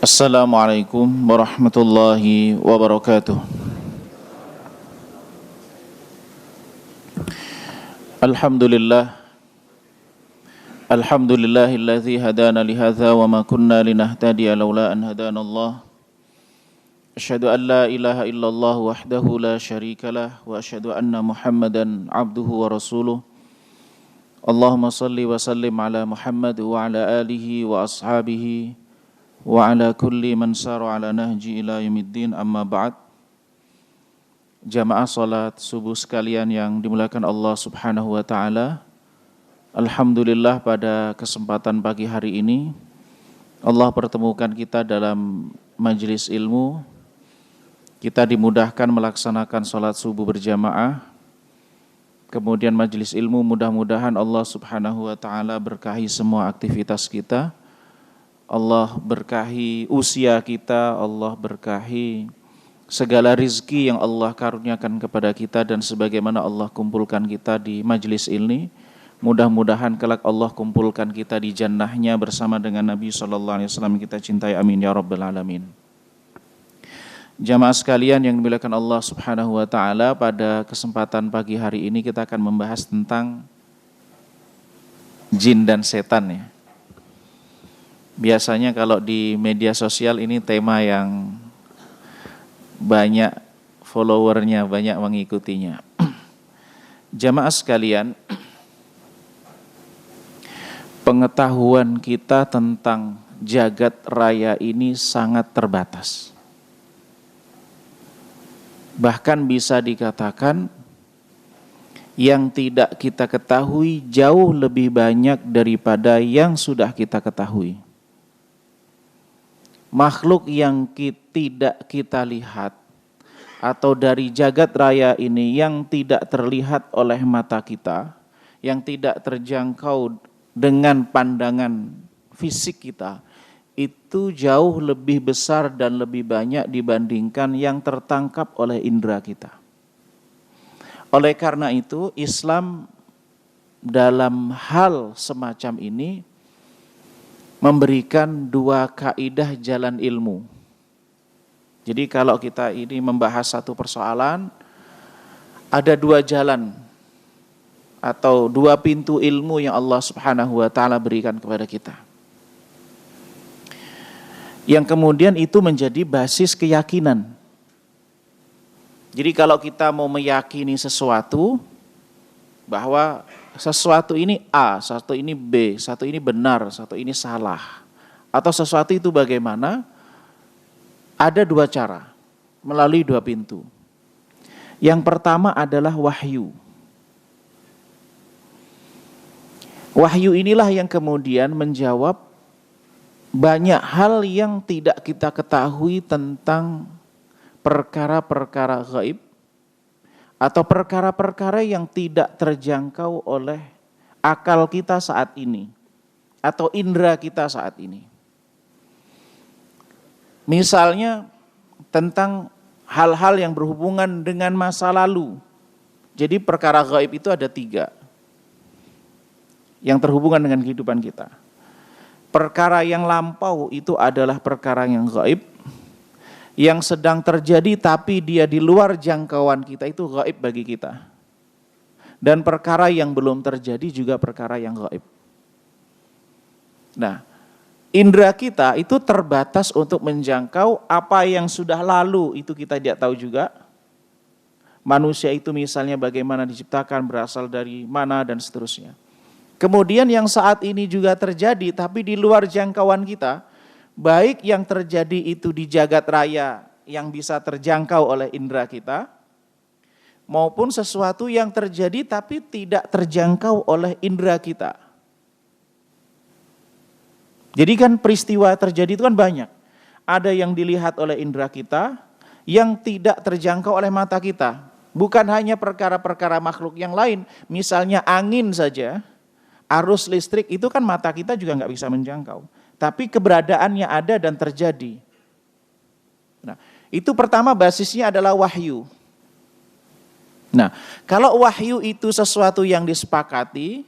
Assalamualaikum warahmatullahi wabarakatuh. Alhamdulillah. Alhamdulillahilladzi hadana lihadza wa ma kunna linahtadiya laula an hadana Allah. Asyhadu an la ilaha illallah wahdahu la syarikalah wa asyhadu anna Muhammadan abduhu wa rasuluh. Allahumma salli wa sallim ala Muhammad wa ala alihi wa ashabihi wa ala kulli man sara ala nahji ila yaumiddin, amma ba'd. Jamaah salat subuh sekalian yang dimuliakan Allah Subhanahu wa taala. Alhamdulillah, pada kesempatan pagi hari ini Allah pertemukan kita dalam majelis ilmu. Kita dimudahkan melaksanakan salat subuh berjamaah. Kemudian majelis ilmu, mudah-mudahan Allah Subhanahu wa taala berkahi semua aktivitas kita. Allah berkahi usia kita, Allah berkahi segala rizki yang Allah karuniakan kepada kita, dan sebagaimana Allah kumpulkan kita di majelis ini, mudah-mudahan kelak Allah kumpulkan kita di jannahnya bersama dengan Nabi SAW kita cintai, amin ya rabbal alamin. Jamaah sekalian yang dimuliakan Allah Subhanahu wa taala, pada kesempatan pagi hari ini kita akan membahas tentang jin dan setan ya. Biasanya kalau di media sosial ini tema yang banyak followernya, banyak mengikutinya. Jamaah sekalian, pengetahuan kita tentang jagat raya ini sangat terbatas. Bahkan bisa dikatakan yang tidak kita ketahui jauh lebih banyak daripada yang sudah kita ketahui. Makhluk yang tidak kita lihat atau dari jagat raya ini yang tidak terlihat oleh mata kita, yang tidak terjangkau dengan pandangan fisik kita, itu jauh lebih besar dan lebih banyak dibandingkan yang tertangkap oleh indera kita. Oleh karena itu, Islam dalam hal semacam ini memberikan dua kaidah jalan ilmu. Jadi kalau kita ini membahas satu persoalan, ada dua jalan atau dua pintu ilmu yang Allah Subhanahu wa taala berikan kepada kita, yang kemudian itu menjadi basis keyakinan. Jadi kalau kita mau meyakini sesuatu, bahwa sesuatu ini A, sesuatu ini B, satu ini benar, satu ini salah, atau sesuatu itu bagaimana, ada dua cara, melalui dua pintu. Yang pertama adalah wahyu. Wahyu inilah yang kemudian menjawab banyak hal yang tidak kita ketahui tentang perkara-perkara gaib atau perkara-perkara yang tidak terjangkau oleh akal kita saat ini atau indera kita saat ini. Misalnya tentang hal-hal yang berhubungan dengan masa lalu. Jadi perkara gaib itu ada 3 yang terhubungan dengan kehidupan kita. Perkara yang lampau itu adalah perkara yang gaib, yang sedang terjadi tapi dia di luar jangkauan kita, itu gaib bagi kita. Dan perkara yang belum terjadi juga perkara yang gaib. Nah, indera kita itu terbatas untuk menjangkau apa yang sudah lalu, itu kita tidak tahu juga. Manusia itu misalnya bagaimana diciptakan, berasal dari mana, dan seterusnya. Kemudian yang saat ini juga terjadi tapi di luar jangkauan kita, baik yang terjadi itu di jagat raya yang bisa terjangkau oleh indera kita, maupun sesuatu yang terjadi tapi tidak terjangkau oleh indera kita. Jadi kan peristiwa terjadi itu kan banyak. Ada yang dilihat oleh indera kita, yang tidak terjangkau oleh mata kita. Bukan hanya perkara-perkara makhluk yang lain, misalnya angin saja, arus listrik itu kan mata kita juga nggak bisa menjangkau. Tapi keberadaannya ada dan terjadi. Nah, itu pertama basisnya adalah wahyu. Nah, kalau wahyu itu sesuatu yang disepakati,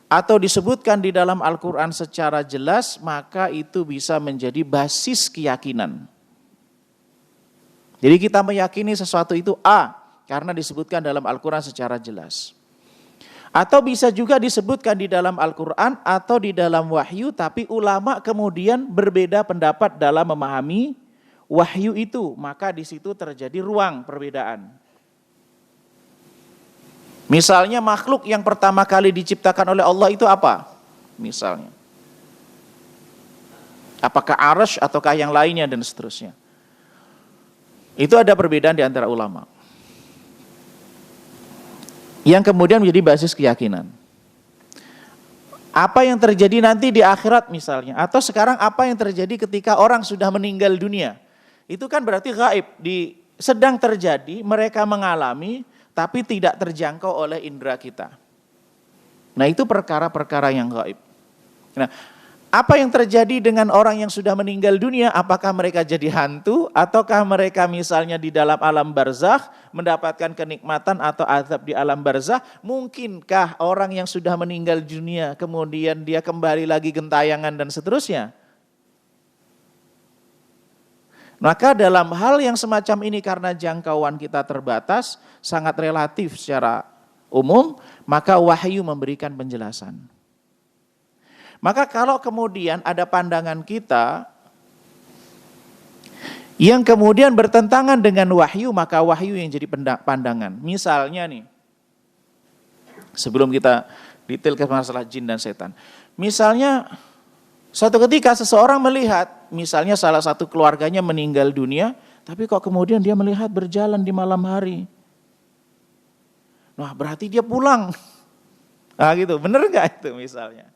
atau disebutkan di dalam Al-Quran secara jelas, maka itu bisa menjadi basis keyakinan. Jadi kita meyakini sesuatu itu A, karena disebutkan dalam Al-Quran secara jelas. Atau bisa juga disebutkan di dalam Al-Quran atau di dalam wahyu, tapi ulama kemudian berbeda pendapat dalam memahami wahyu itu, maka di situ terjadi ruang perbedaan. Misalnya makhluk yang pertama kali diciptakan oleh Allah itu apa? Misalnya. Apakah arsy ataukah yang lainnya dan seterusnya. Itu ada perbedaan di antara ulama. Yang kemudian menjadi basis keyakinan. Apa yang terjadi nanti di akhirat misalnya. Atau sekarang apa yang terjadi ketika orang sudah meninggal dunia. Itu kan berarti gaib. Sedang terjadi, mereka mengalami, tapi tidak terjangkau oleh indera kita. Nah itu perkara-perkara yang gaib. Nah, apa yang terjadi dengan orang yang sudah meninggal dunia? Apakah mereka jadi hantu? Ataukah mereka misalnya di dalam alam barzakh mendapatkan kenikmatan atau azab di alam barzakh? Mungkinkah orang yang sudah meninggal dunia kemudian dia kembali lagi gentayangan dan seterusnya? Maka dalam hal yang semacam ini karena jangkauan kita terbatas, sangat relatif secara umum, maka wahyu memberikan penjelasan. Maka kalau kemudian ada pandangan kita yang kemudian bertentangan dengan wahyu, maka wahyu yang jadi pandangan. Misalnya nih, sebelum kita detail ke masalah jin dan setan. Misalnya suatu ketika seseorang melihat, misalnya salah satu keluarganya meninggal dunia, tapi kok kemudian dia melihat berjalan di malam hari. Nah berarti dia pulang. Nah gitu, bener gak itu misalnya?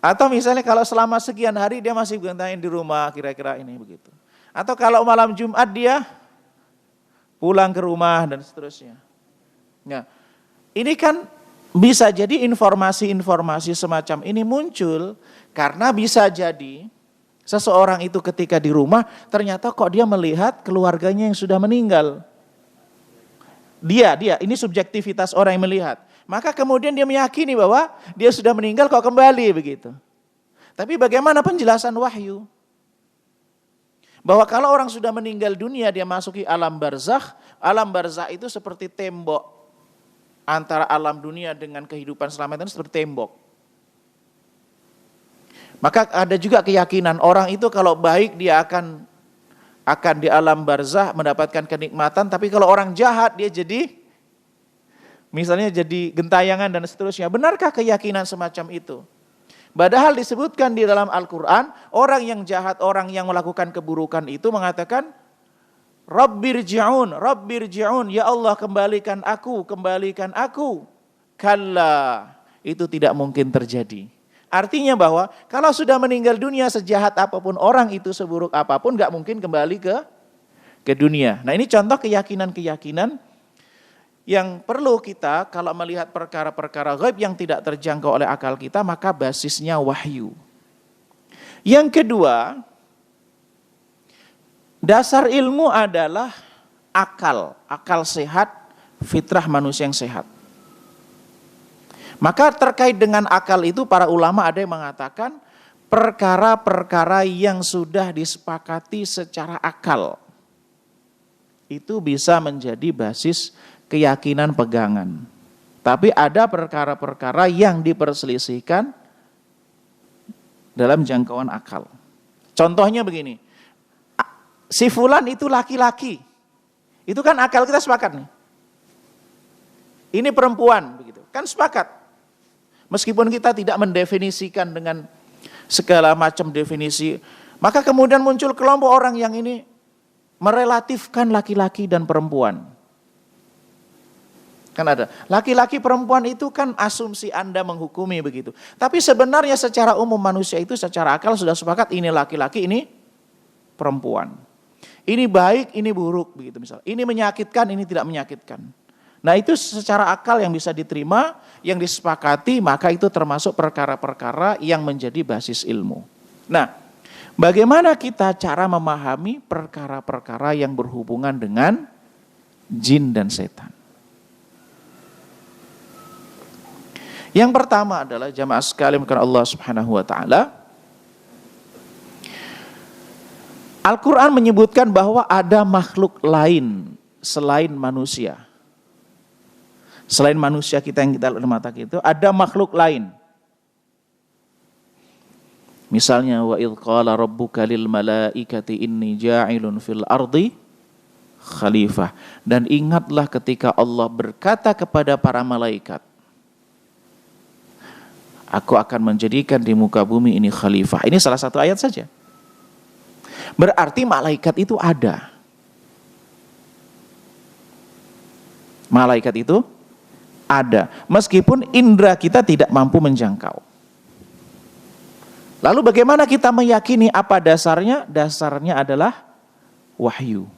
Atau misalnya kalau selama sekian hari dia masih bergantain di rumah, kira-kira ini begitu. Atau kalau malam Jumat dia pulang ke rumah dan seterusnya. Nah ini kan bisa jadi informasi-informasi semacam ini muncul karena bisa jadi seseorang itu ketika di rumah ternyata kok dia melihat keluarganya yang sudah meninggal. Dia, ini subjektivitas orang yang melihat. Maka kemudian dia meyakini bahwa dia sudah meninggal kok kembali begitu. Tapi bagaimana penjelasan wahyu? Bahwa kalau orang sudah meninggal dunia dia masuki alam barzakh. Alam barzakh itu seperti tembok. Antara alam dunia dengan kehidupan selamanya itu seperti tembok. Maka ada juga keyakinan orang itu kalau baik dia akan di alam barzakh mendapatkan kenikmatan, tapi kalau orang jahat dia jadi misalnya jadi gentayangan dan seterusnya. Benarkah keyakinan semacam itu? Padahal disebutkan di dalam Al-Quran, orang yang jahat, orang yang melakukan keburukan itu mengatakan, Rabbirji'un, ya Allah kembalikan aku. Kalla, itu tidak mungkin terjadi. Artinya bahwa kalau sudah meninggal dunia sejahat apapun orang itu, seburuk apapun, gak mungkin kembali ke dunia. Nah ini contoh keyakinan-keyakinan yang perlu kita kalau melihat perkara-perkara gaib yang tidak terjangkau oleh akal kita, maka basisnya wahyu. Yang kedua, dasar ilmu adalah akal sehat, fitrah manusia yang sehat. Maka terkait dengan akal itu para ulama ada yang mengatakan perkara-perkara yang sudah disepakati secara akal itu bisa menjadi basis keyakinan pegangan. Tapi ada perkara-perkara yang diperselisihkan dalam jangkauan akal. Contohnya begini, si fulan itu laki-laki, itu kan akal kita sepakat nih. Ini perempuan, begitu kan sepakat. Meskipun kita tidak mendefinisikan dengan segala macam definisi, maka kemudian muncul kelompok orang yang ini merelatifkan laki-laki dan perempuan. Kan ada, laki-laki perempuan itu kan asumsi Anda menghukumi begitu. Tapi sebenarnya secara umum manusia itu secara akal sudah sepakat ini laki-laki, ini perempuan. Ini baik, ini buruk begitu misalnya. Ini menyakitkan, ini tidak menyakitkan. Nah itu secara akal yang bisa diterima, yang disepakati, maka itu termasuk perkara-perkara yang menjadi basis ilmu. Nah, bagaimana kita cara memahami perkara-perkara yang berhubungan dengan jin dan setan? Yang pertama adalah jamaah sekalian karena Allah Subhanahu wa taala, Al-Quran menyebutkan bahwa ada makhluk lain selain manusia. Selain manusia kita yang kita lihat mata kita, ada makhluk lain. Misalnya wa idz qala rabbuka lil malaikati inni ja'ilun fil ardi khalifah. Dan ingatlah ketika Allah berkata kepada para malaikat, aku akan menjadikan di muka bumi ini khalifah. Ini salah satu ayat saja. Berarti malaikat itu ada. Malaikat itu ada. Meskipun indera kita tidak mampu menjangkau. Lalu bagaimana kita meyakini apa dasarnya? Dasarnya adalah wahyu.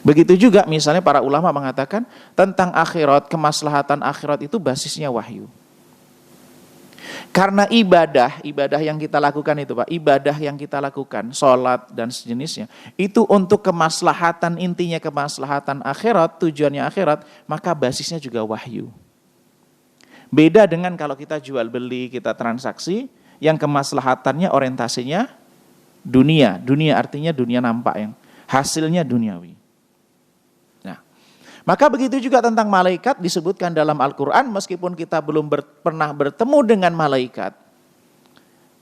Begitu juga misalnya para ulama mengatakan tentang akhirat, kemaslahatan akhirat itu basisnya wahyu. Karena ibadah yang kita lakukan itu Pak, ibadah yang kita lakukan, sholat dan sejenisnya, itu untuk kemaslahatan, intinya kemaslahatan akhirat, tujuannya akhirat, maka basisnya juga wahyu. Beda dengan kalau kita jual beli, kita transaksi, yang kemaslahatannya orientasinya dunia. Dunia artinya dunia nampak, yang hasilnya duniawi. Nah, maka begitu juga tentang malaikat disebutkan dalam Al-Quran, meskipun kita belum pernah bertemu dengan malaikat,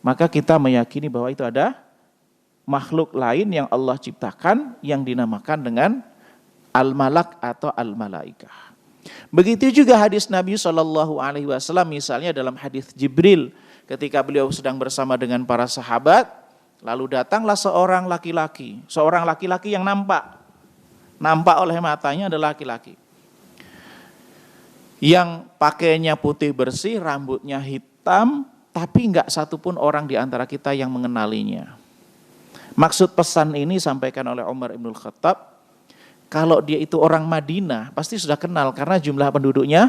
maka kita meyakini bahwa itu ada makhluk lain yang Allah ciptakan yang dinamakan dengan Al-Malak atau Al-Malaikah. Begitu juga hadis Nabi SAW, misalnya dalam hadis Jibril, ketika beliau sedang bersama dengan para sahabat, lalu datanglah seorang laki-laki yang nampak oleh matanya adalah laki-laki, yang pakaiannya putih bersih, rambutnya hitam, tapi enggak satupun orang di antara kita yang mengenalinya. Maksud pesan ini sampaikan oleh Umar Ibn Khattab, kalau dia itu orang Madinah, pasti sudah kenal karena jumlah penduduknya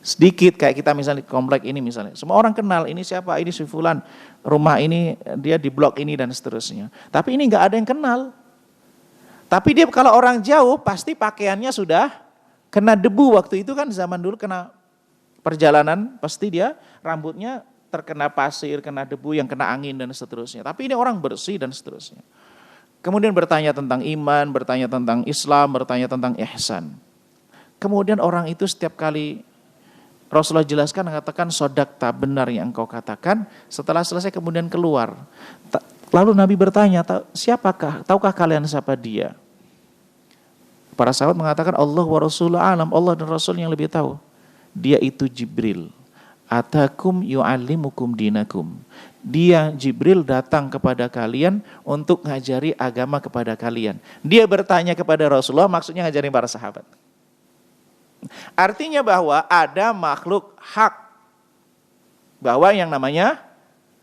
sedikit. Kayak kita misalnya di komplek ini misalnya, semua orang kenal, ini siapa, ini si fulan, rumah ini, dia di blok ini dan seterusnya. Tapi ini enggak ada yang kenal. Tapi dia kalau orang jauh, pasti pakaiannya sudah kena debu. Waktu itu kan zaman dulu kena perjalanan, pasti dia rambutnya terkena pasir, kena debu yang kena angin dan seterusnya. Tapi ini orang bersih dan seterusnya. Kemudian bertanya tentang iman, bertanya tentang Islam, bertanya tentang ihsan. Kemudian orang itu setiap kali Rasulullah jelaskan, mengatakan sodakta, benar yang engkau katakan. Setelah selesai kemudian keluar. Lalu Nabi bertanya, siapakah, tahukah kalian siapa dia? Para sahabat mengatakan Allah wa Rasulullah alam, Allah dan Rasul yang lebih tahu. Dia itu Jibril. Atakum yu'allimukum dinakum. Dia Jibril datang kepada kalian untuk ngajari agama kepada kalian. Dia bertanya kepada Rasulullah, maksudnya ngajarin para sahabat. Artinya bahwa ada makhluk hak, bahwa yang namanya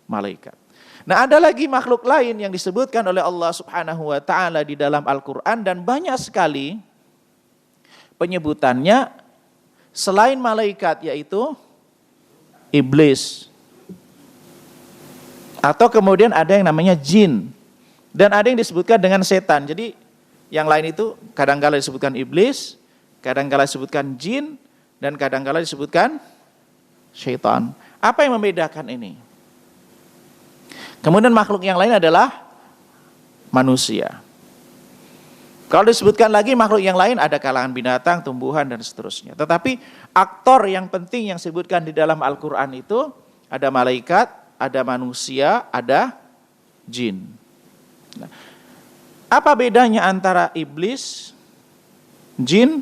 malaikat. Nah, ada lagi makhluk lain yang disebutkan oleh Allah Subhanahu wa taala di dalam Al-Qur'an, dan banyak sekali penyebutannya selain malaikat, yaitu iblis. Atau kemudian ada yang namanya jin. Dan ada yang disebutkan dengan setan. Jadi yang lain itu kadang-kala disebutkan iblis, kadang-kala disebutkan jin, dan kadang-kala disebutkan syaitan. Apa yang membedakan ini? Kemudian makhluk yang lain adalah manusia. Kalau disebutkan lagi makhluk yang lain, ada kalangan binatang, tumbuhan, dan seterusnya. Tetapi aktor yang penting yang disebutkan di dalam Al-Quran itu ada malaikat, ada manusia, ada jin. Nah, apa bedanya antara iblis, jin,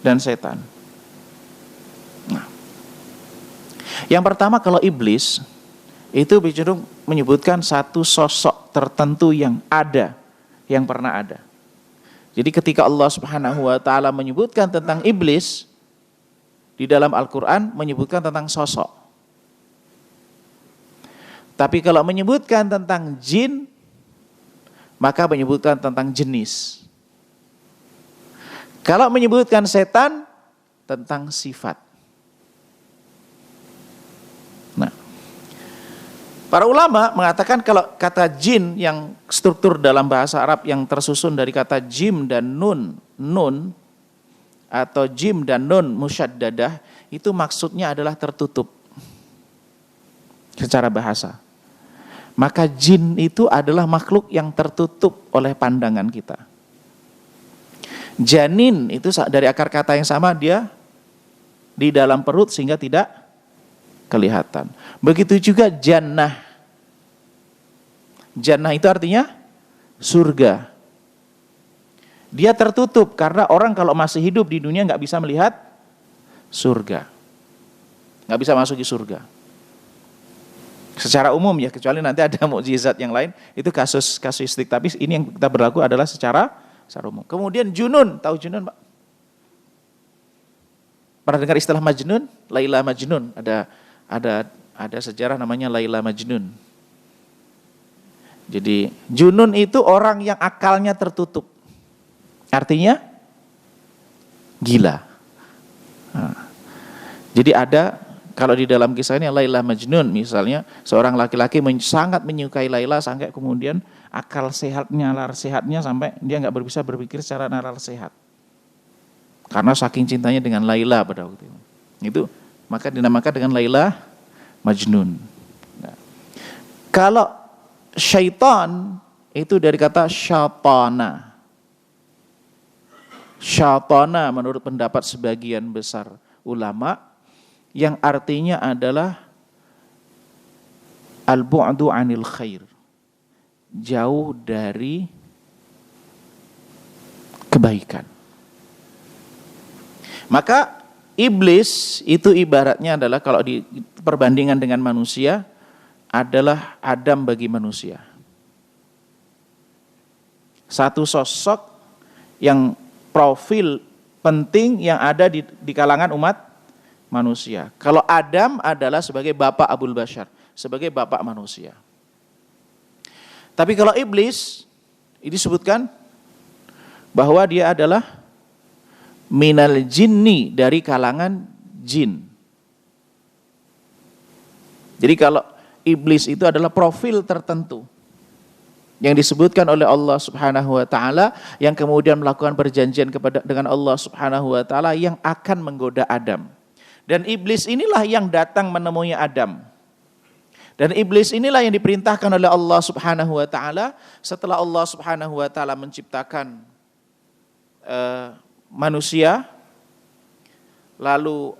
dan setan? Nah, yang pertama, kalau iblis itu cenderung menyebutkan satu sosok tertentu yang ada, yang pernah ada. Jadi ketika Allah Subhanahu wa taala menyebutkan tentang iblis di dalam Al-Qur'an, menyebutkan tentang sosok. Tapi kalau menyebutkan tentang jin, maka menyebutkan tentang jenis. Kalau menyebutkan setan, tentang sifat. Nah, para ulama mengatakan kalau kata jin yang struktur dalam bahasa Arab yang tersusun dari kata jim dan nun atau jim dan nun musyaddadah itu maksudnya adalah tertutup secara bahasa. Maka jin itu adalah makhluk yang tertutup oleh pandangan kita. Janin itu dari akar kata yang sama, dia di dalam perut sehingga tidak kelihatan. Begitu juga jannah. Jannah itu artinya surga. Dia tertutup karena orang kalau masih hidup di dunia nggak bisa melihat surga. Nggak bisa masuk di surga. Secara umum ya, kecuali nanti ada mukjizat yang lain, itu kasus kasuistik. Tapi ini yang kita berlaku adalah secara umum. Kemudian junun, tahu junun Pak? Pernah dengar istilah Majnun? Laila Majnun. Ada sejarah namanya Laila Majnun. Jadi junun itu orang yang akalnya tertutup. Artinya gila. Jadi ada, kalau di dalam kisah ini Laila Majnun misalnya, seorang laki-laki sangat menyukai Laila sampai kemudian akal sehatnya, nalar sehatnya sampai dia nggak bisa berpikir secara nalar sehat. Karena saking cintanya dengan Laila pada waktu itu. Itu maka dinamakan dengan Laila Majnun. Nah, kalau syaitan itu dari kata syaitana. Syaitana menurut pendapat sebagian besar ulama yang artinya adalah al-bu'du 'anil khair. Jauh dari kebaikan. Maka iblis itu ibaratnya adalah kalau di perbandingan dengan manusia adalah Adam bagi manusia. Satu sosok yang profil penting yang ada di kalangan umat manusia. Kalau Adam adalah sebagai bapak Abul Bashar, sebagai bapak manusia. Tapi kalau iblis ini disebutkan bahwa dia adalah minal jinni, dari kalangan jin. Jadi kalau iblis itu adalah profil tertentu yang disebutkan oleh Allah Subhanahu wa taala yang kemudian melakukan perjanjian dengan Allah Subhanahu wa taala yang akan menggoda Adam. Dan iblis inilah yang datang menemui Adam. Dan iblis inilah yang diperintahkan oleh Allah Subhanahu wa taala setelah Allah Subhanahu wa taala menciptakan manusia, lalu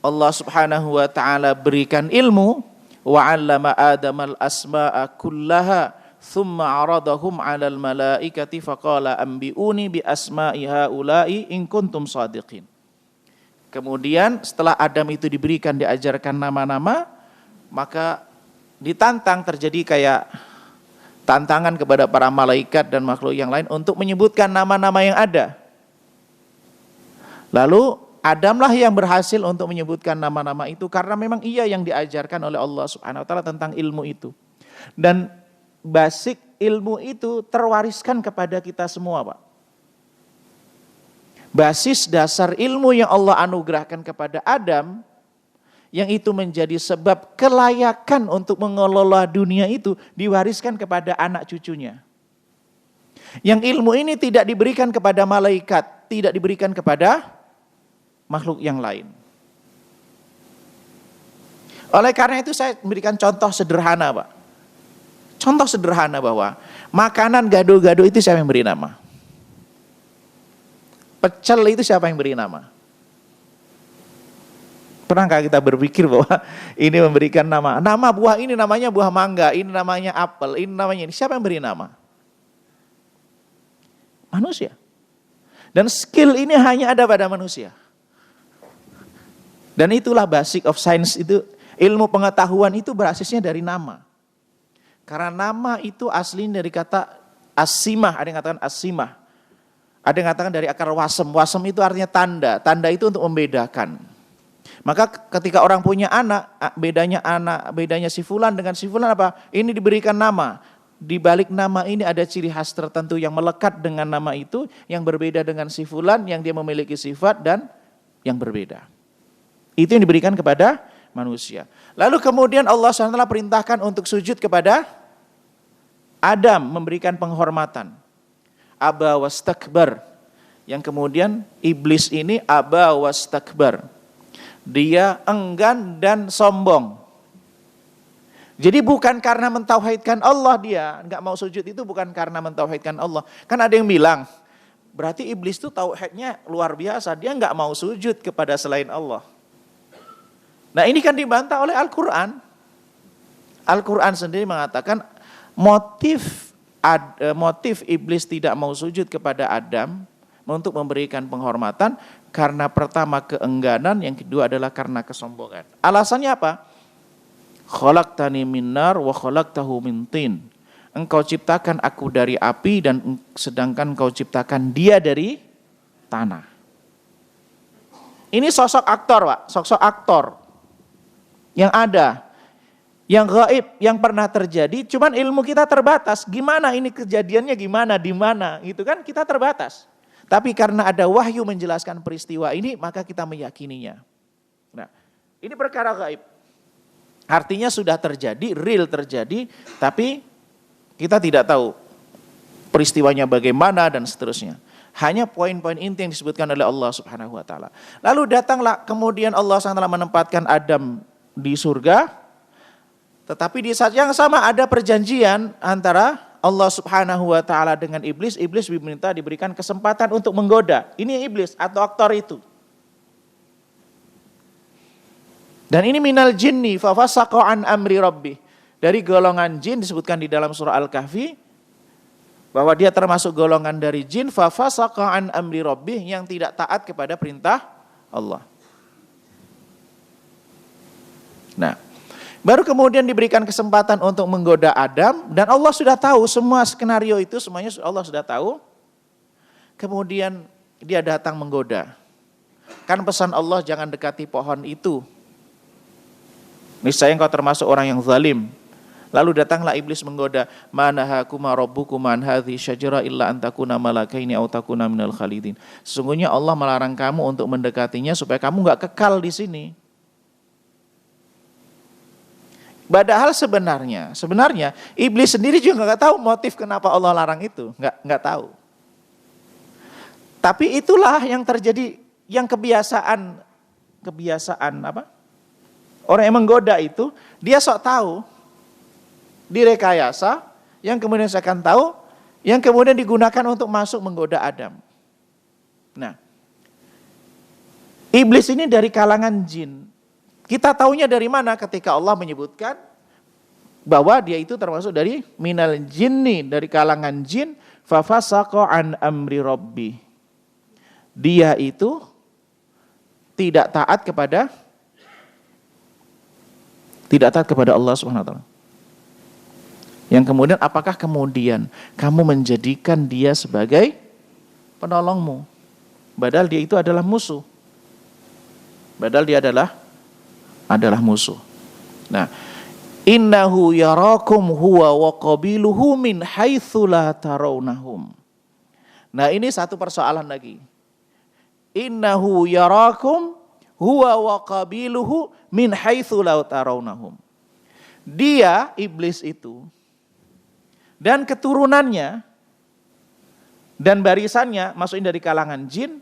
Allah Subhanahu wa taala berikan ilmu, wa 'allama Adamal asma'a kullaha thumma 'aradahum 'alal malaikati faqala anbi'uni bi asma'i haula'i in kuntum shadiqin. Kemudian setelah Adam itu diberikan, diajarkan nama-nama, maka ditantang, terjadi kayak tantangan kepada para malaikat dan makhluk yang lain untuk menyebutkan nama-nama yang ada. Lalu Adamlah yang berhasil untuk menyebutkan nama-nama itu karena memang ia yang diajarkan oleh Allah Subhanahu wa taala tentang ilmu itu. Dan basic ilmu itu terwariskan kepada kita semua, Pak. Basis dasar ilmu yang Allah anugerahkan kepada Adam, yang itu menjadi sebab kelayakan untuk mengelola dunia itu, diwariskan kepada anak cucunya. Yang ilmu ini tidak diberikan kepada malaikat, tidak diberikan kepada makhluk yang lain. Oleh karena itu saya memberikan contoh sederhana, Pak. Contoh sederhana bahwa makanan gado-gado itu siapa yang beri nama? Pecel itu siapa yang beri nama? Pernahkah kita berpikir bahwa ini memberikan nama? Nama buah ini namanya buah mangga, ini namanya apel, ini namanya ini. Siapa yang beri nama? Manusia. Dan skill ini hanya ada pada manusia. Dan itulah basic of science itu, ilmu pengetahuan itu berasisnya dari nama. Karena nama itu aslinya dari kata asimah, ada yang katakan asimah. Ada yang katakan dari akar wasem. Wasem itu artinya tanda. Tanda itu untuk membedakan. Maka ketika orang punya anak, bedanya si fulan dengan si fulan apa? Ini diberikan nama. Di balik nama ini ada ciri khas tertentu yang melekat dengan nama itu, yang berbeda dengan si fulan, yang dia memiliki sifat dan yang berbeda. Itu yang diberikan kepada manusia. Lalu kemudian Allah SWT perintahkan untuk sujud kepada Adam, memberikan penghormatan. Aba wastakbar, Yang kemudian iblis ini aba wastakbar. Dia enggan dan sombong. Jadi bukan karena mentauhidkan Allah dia enggak mau sujud, itu bukan karena mentauhidkan Allah. Kan ada yang bilang, berarti iblis itu tauhidnya luar biasa, dia enggak mau sujud kepada selain Allah. Nah, ini kan dibantah oleh Al-Qur'an. Al-Qur'an sendiri mengatakan motif iblis tidak mau sujud kepada Adam untuk memberikan penghormatan karena pertama keengganan, yang kedua adalah karena kesombongan. Alasannya apa? Khalaqtani min nar wa khalaqtahu min tin. Engkau ciptakan aku dari api dan sedangkan engkau ciptakan dia dari tanah. Ini sosok aktor, Pak, sosok aktor yang ada, yang gaib, yang pernah terjadi, cuman ilmu kita terbatas. Gimana ini kejadiannya, gimana, di mana, gitu kan kita terbatas. Tapi karena ada wahyu menjelaskan peristiwa ini, maka kita meyakininya. Nah, ini perkara gaib. Artinya sudah terjadi, real terjadi, tapi kita tidak tahu peristiwanya bagaimana dan seterusnya. Hanya poin-poin inti yang disebutkan oleh Allah Subhanahu wa taala. Lalu datanglah kemudian Allah SWT menempatkan Adam di surga. Tetapi di saat yang sama ada perjanjian antara Allah Subhanahu wa taala dengan iblis. Iblis diminta diberikan kesempatan untuk menggoda. Ini iblis atau aktor itu. Dan ini minal jinni fa fasaqa an amri rabbih. Dari golongan jin disebutkan di dalam surah Al-Kahfi bahwa dia termasuk golongan dari jin fa fasaqa an amri rabbih, yang tidak taat kepada perintah Allah. Nah, baru kemudian diberikan kesempatan untuk menggoda Adam, dan Allah sudah tahu semua skenario itu, semuanya Allah sudah tahu. Kemudian dia datang menggoda. Kan pesan Allah, jangan dekati pohon itu. Niscaya engkau termasuk orang yang zalim. Lalu datanglah iblis menggoda, manahakuma rabbukum an hadhihi syajara illa an takuna malakaini aw takuna minal khalidin. Sesungguhnya Allah melarang kamu untuk mendekatinya supaya kamu enggak kekal di sini. Padahal sebenarnya iblis sendiri juga enggak tahu motif kenapa Allah larang itu, enggak tahu. Tapi itulah yang terjadi, yang kebiasaan apa? Orang yang menggoda itu, dia sok tahu, direkayasa, yang kemudian seakan tahu, yang kemudian digunakan untuk masuk menggoda Adam. Nah, iblis ini dari kalangan jin. Kita taunya dari mana? Ketika Allah menyebutkan bahwa dia itu termasuk dari minal jinni, dari kalangan jin, fa fasaqa an amri rabbi. Dia itu tidak taat kepada Allah Subhanahu wa taala. Yang kemudian apakah kemudian kamu menjadikan dia sebagai penolongmu? Padahal dia itu adalah musuh. Padahal dia adalah musuh. Nah, innahu yarakum huwa wa qabiluhu min haitsu la tarawnahum. Nah, ini satu persoalan lagi. Innahu yarakum huwa wa qabiluhu min haitsu la tarawnahum. Dia, iblis itu, dan keturunannya dan barisannya, maksudnya dari kalangan jin,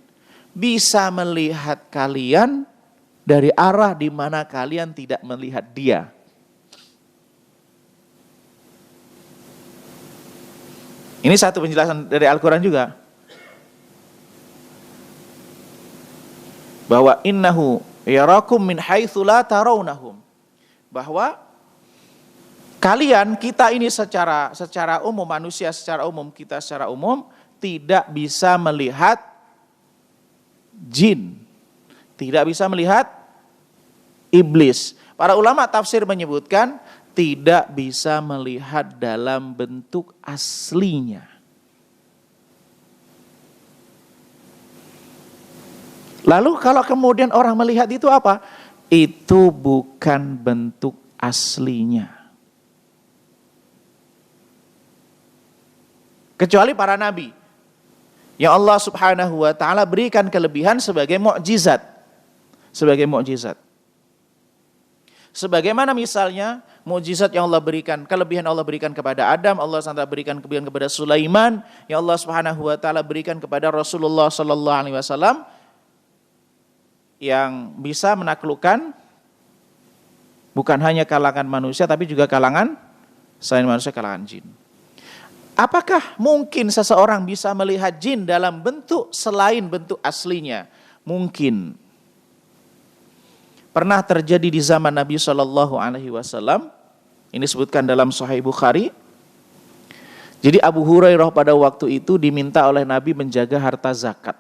bisa melihat kalian dari arah di mana kalian tidak melihat dia. Ini satu penjelasan dari Al-Quran juga. Bahwa innahu yarakum min haitsu la tarawnahum. Bahwa kalian, kita ini secara umum, manusia secara umum, kita secara umum tidak bisa melihat jin. Tidak bisa melihat iblis. Para ulama tafsir menyebutkan tidak bisa melihat dalam bentuk aslinya. Lalu kalau kemudian orang melihat itu apa? Itu bukan bentuk aslinya. Kecuali para nabi. Yang Allah Subhanahu wa taala berikan kelebihan sebagai mukjizat. Sebagai mukjizat. Sebagaimana misalnya mukjizat yang Allah berikan, kelebihan Allah berikan kepada Adam, Allah SWT berikan kelebihan kepada Sulaiman, yang Allah Subhanahu wa taala berikan kepada Rasulullah sallallahu alaihi wasallam yang bisa menaklukkan bukan hanya kalangan manusia tapi juga kalangan selain manusia, kalangan jin. Apakah mungkin seseorang bisa melihat jin dalam bentuk selain bentuk aslinya? Mungkin. Pernah terjadi di zaman Nabi Shallallahu Alaihi Wasallam. Ini disebutkan dalam Sahih Bukhari. Jadi Abu Hurairah pada waktu itu diminta oleh Nabi menjaga harta zakat.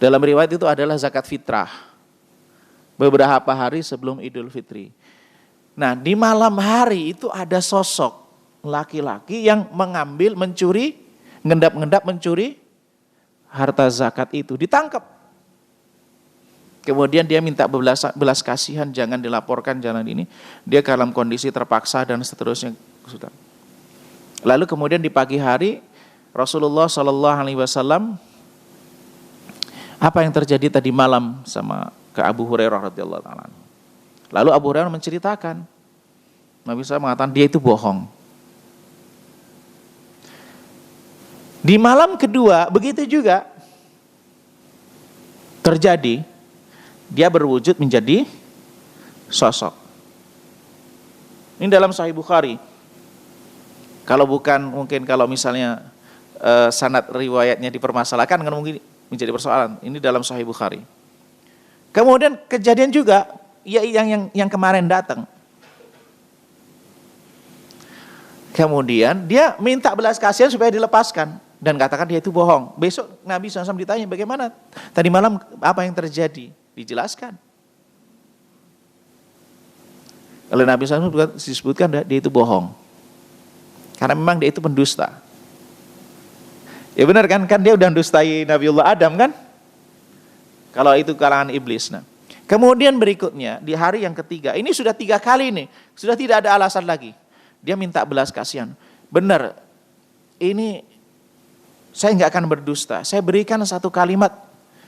Dalam riwayat itu adalah zakat fitrah. Beberapa hari sebelum Idul Fitri. Nah, di malam hari itu ada sosok laki-laki yang mencuri, ngendap-ngendap mencuri harta zakat itu. Ditangkap. Kemudian dia minta belas kasihan, jangan dilaporkan, jangan ini. Dia dalam kondisi terpaksa dan seterusnya. Lalu kemudian di pagi hari Rasulullah Shallallahu Alaihi Wasallam, apa yang terjadi tadi malam sama ke Abu Hurairah radhiyallahu taala. Lalu Abu Hurairah menceritakan, Nabi SAW mengatakan dia itu bohong. Di malam kedua begitu juga terjadi. Dia berwujud menjadi sosok. Ini dalam Sahih Bukhari. Kalau bukan mungkin kalau misalnya sanad riwayatnya dipermasalahkan kan mungkin menjadi persoalan. Ini dalam Sahih Bukhari. Kemudian kejadian juga yang kemarin datang. Kemudian dia minta belas kasihan supaya dilepaskan dan katakan dia itu bohong. Besok Nabi SAW ditanya bagaimana tadi malam apa yang terjadi. Dijelaskan. Oleh Nabi SAW disebutkan dia itu bohong. Karena memang dia itu pendusta. Ya benar kan dia udah dustai Nabiullah Adam kan? Kalau itu kalangan iblis. Nah, kemudian berikutnya di hari yang ketiga, ini sudah 3 kali nih, sudah tidak ada alasan lagi. Dia minta belas kasihan. Benar, ini saya nggak akan berdusta. Saya berikan satu kalimat.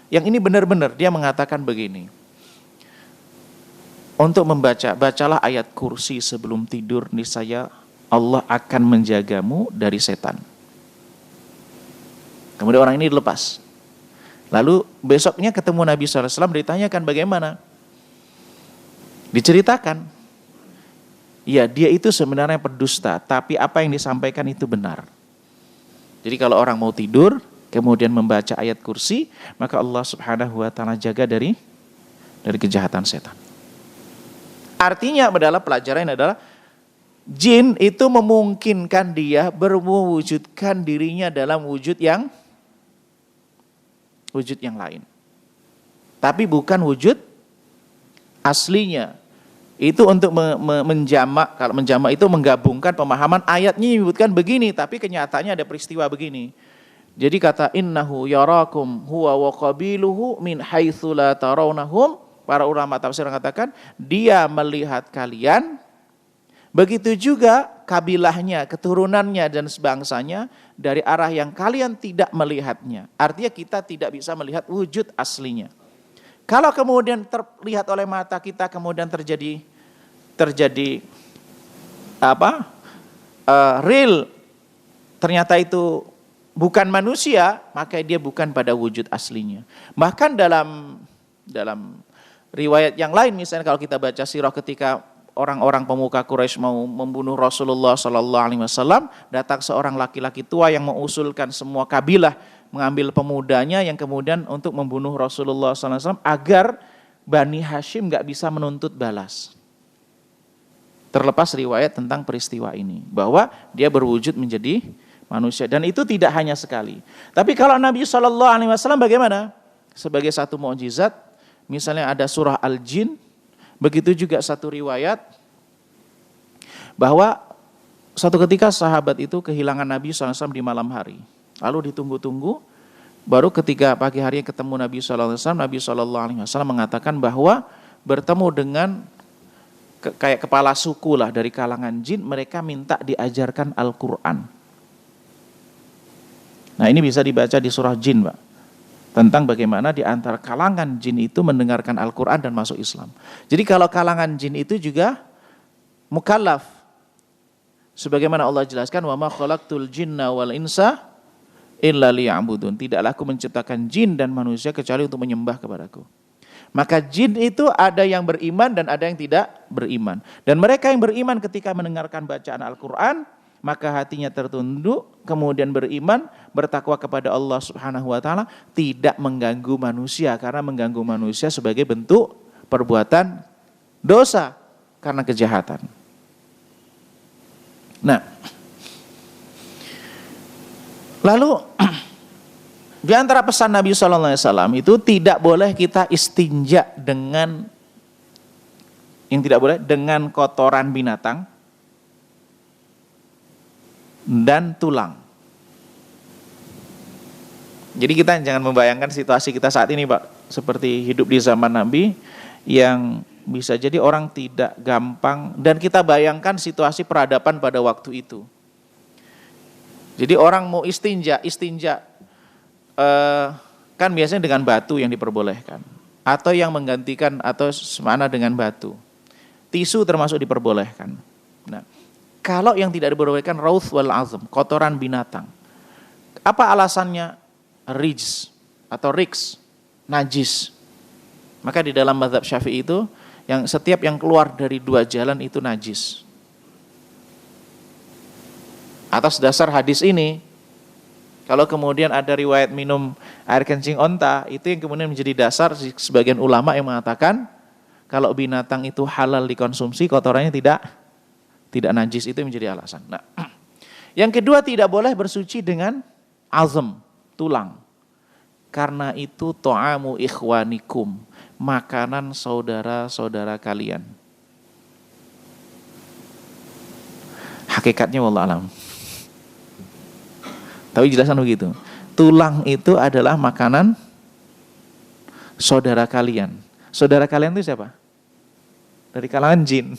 Yang ini benar-benar dia mengatakan begini. Untuk bacalah ayat kursi sebelum tidur, niscaya Allah akan menjagamu dari setan. Kemudian orang ini dilepas. Lalu besoknya ketemu Nabi SAW, ditanyakan bagaimana. Diceritakan. Ya, dia itu sebenarnya pendusta, tapi apa yang disampaikan itu benar. Jadi kalau orang mau tidur kemudian membaca ayat kursi, maka Allah Subhanahu wa taala jaga dari kejahatan setan. Artinya adalah pelajaran adalah jin itu memungkinkan dia berwujudkan dirinya dalam wujud yang lain. Tapi bukan wujud aslinya. Itu untuk menjamak, kalau menjamak itu menggabungkan pemahaman ayatnya menyebutkan begini, tapi kenyataannya ada peristiwa begini. Jadi kata innahu yarakum huwa wa qabiluhu min haitsu la tarawnahum. Para ulama tafsir mengatakan dia melihat kalian, begitu juga kabilahnya, keturunannya dan sebangsanya dari arah yang kalian tidak melihatnya. Artinya kita tidak bisa melihat wujud aslinya. Kalau kemudian terlihat oleh mata kita kemudian terjadi real, ternyata itu bukan manusia, maka dia bukan pada wujud aslinya. Bahkan dalam riwayat yang lain, misalnya kalau kita baca sirah ketika orang-orang pemuka Quraisy mau membunuh Rasulullah SAW, datang seorang laki-laki tua yang mengusulkan semua kabilah mengambil pemudanya yang kemudian untuk membunuh Rasulullah SAW agar Bani Hashim nggak bisa menuntut balas. Terlepas riwayat tentang peristiwa ini, bahwa dia berwujud menjadi manusia, dan itu tidak hanya sekali. Tapi kalau Nabi SAW bagaimana? Sebagai satu mukjizat, misalnya ada surah Al-Jin, begitu juga satu riwayat bahwa suatu ketika sahabat itu kehilangan Nabi SAW di malam hari. Lalu ditunggu-tunggu, baru ketika pagi hari ketemu Nabi SAW, Nabi SAW mengatakan bahwa bertemu dengan kayak kepala suku lah dari kalangan jin, mereka minta diajarkan Al-Quran. Nah ini bisa dibaca di surah Jin, Pak. tentang bagaimana di antara kalangan jin itu mendengarkan Al-Quran dan masuk Islam. Jadi kalau kalangan jin itu juga mukallaf. Sebagaimana Allah jelaskan, wa ma khalaqtul jinna wal insa illa liya'budun. Tidaklah aku menciptakan jin dan manusia kecuali untuk menyembah kepadaku. Maka jin itu ada yang beriman dan ada yang tidak beriman. Dan mereka yang beriman ketika mendengarkan bacaan Al-Quran, maka hatinya tertunduk, kemudian beriman, bertakwa kepada Allah Subhanahu wa taala, tidak mengganggu manusia, karena mengganggu manusia sebagai bentuk perbuatan dosa karena kejahatan. Nah, lalu di antara pesan Nabi SAW itu tidak boleh kita istinja dengan dengan kotoran binatang dan tulang. Jadi kita jangan membayangkan situasi kita saat ini, Pak, seperti hidup di zaman Nabi yang bisa jadi orang tidak gampang, dan kita bayangkan situasi peradaban pada waktu itu. Jadi orang mau istinja kan biasanya dengan batu yang diperbolehkan, atau yang menggantikan atau semana dengan batu. Tisu termasuk diperbolehkan. Nah, kalau yang tidak diperbolehkan rauth wal azm, kotoran binatang. Apa alasannya? Rijs atau riks, najis. Maka di dalam mazhab Syafi'i itu yang setiap yang keluar dari dua jalan itu najis. Atas dasar hadis ini, kalau kemudian ada riwayat minum air kencing onta, itu yang kemudian menjadi dasar sebagian ulama yang mengatakan kalau binatang itu halal dikonsumsi, kotorannya tidak najis, itu yang menjadi alasan. Nah, yang kedua, tidak boleh bersuci dengan azm, tulang. Karena itu ta'amu ikhwanikum, makanan saudara-saudara kalian. Hakikatnya wallah alam. Tapi jelasan begitu. Tulang itu adalah makanan saudara kalian. Saudara kalian itu siapa? Dari kalangan jin.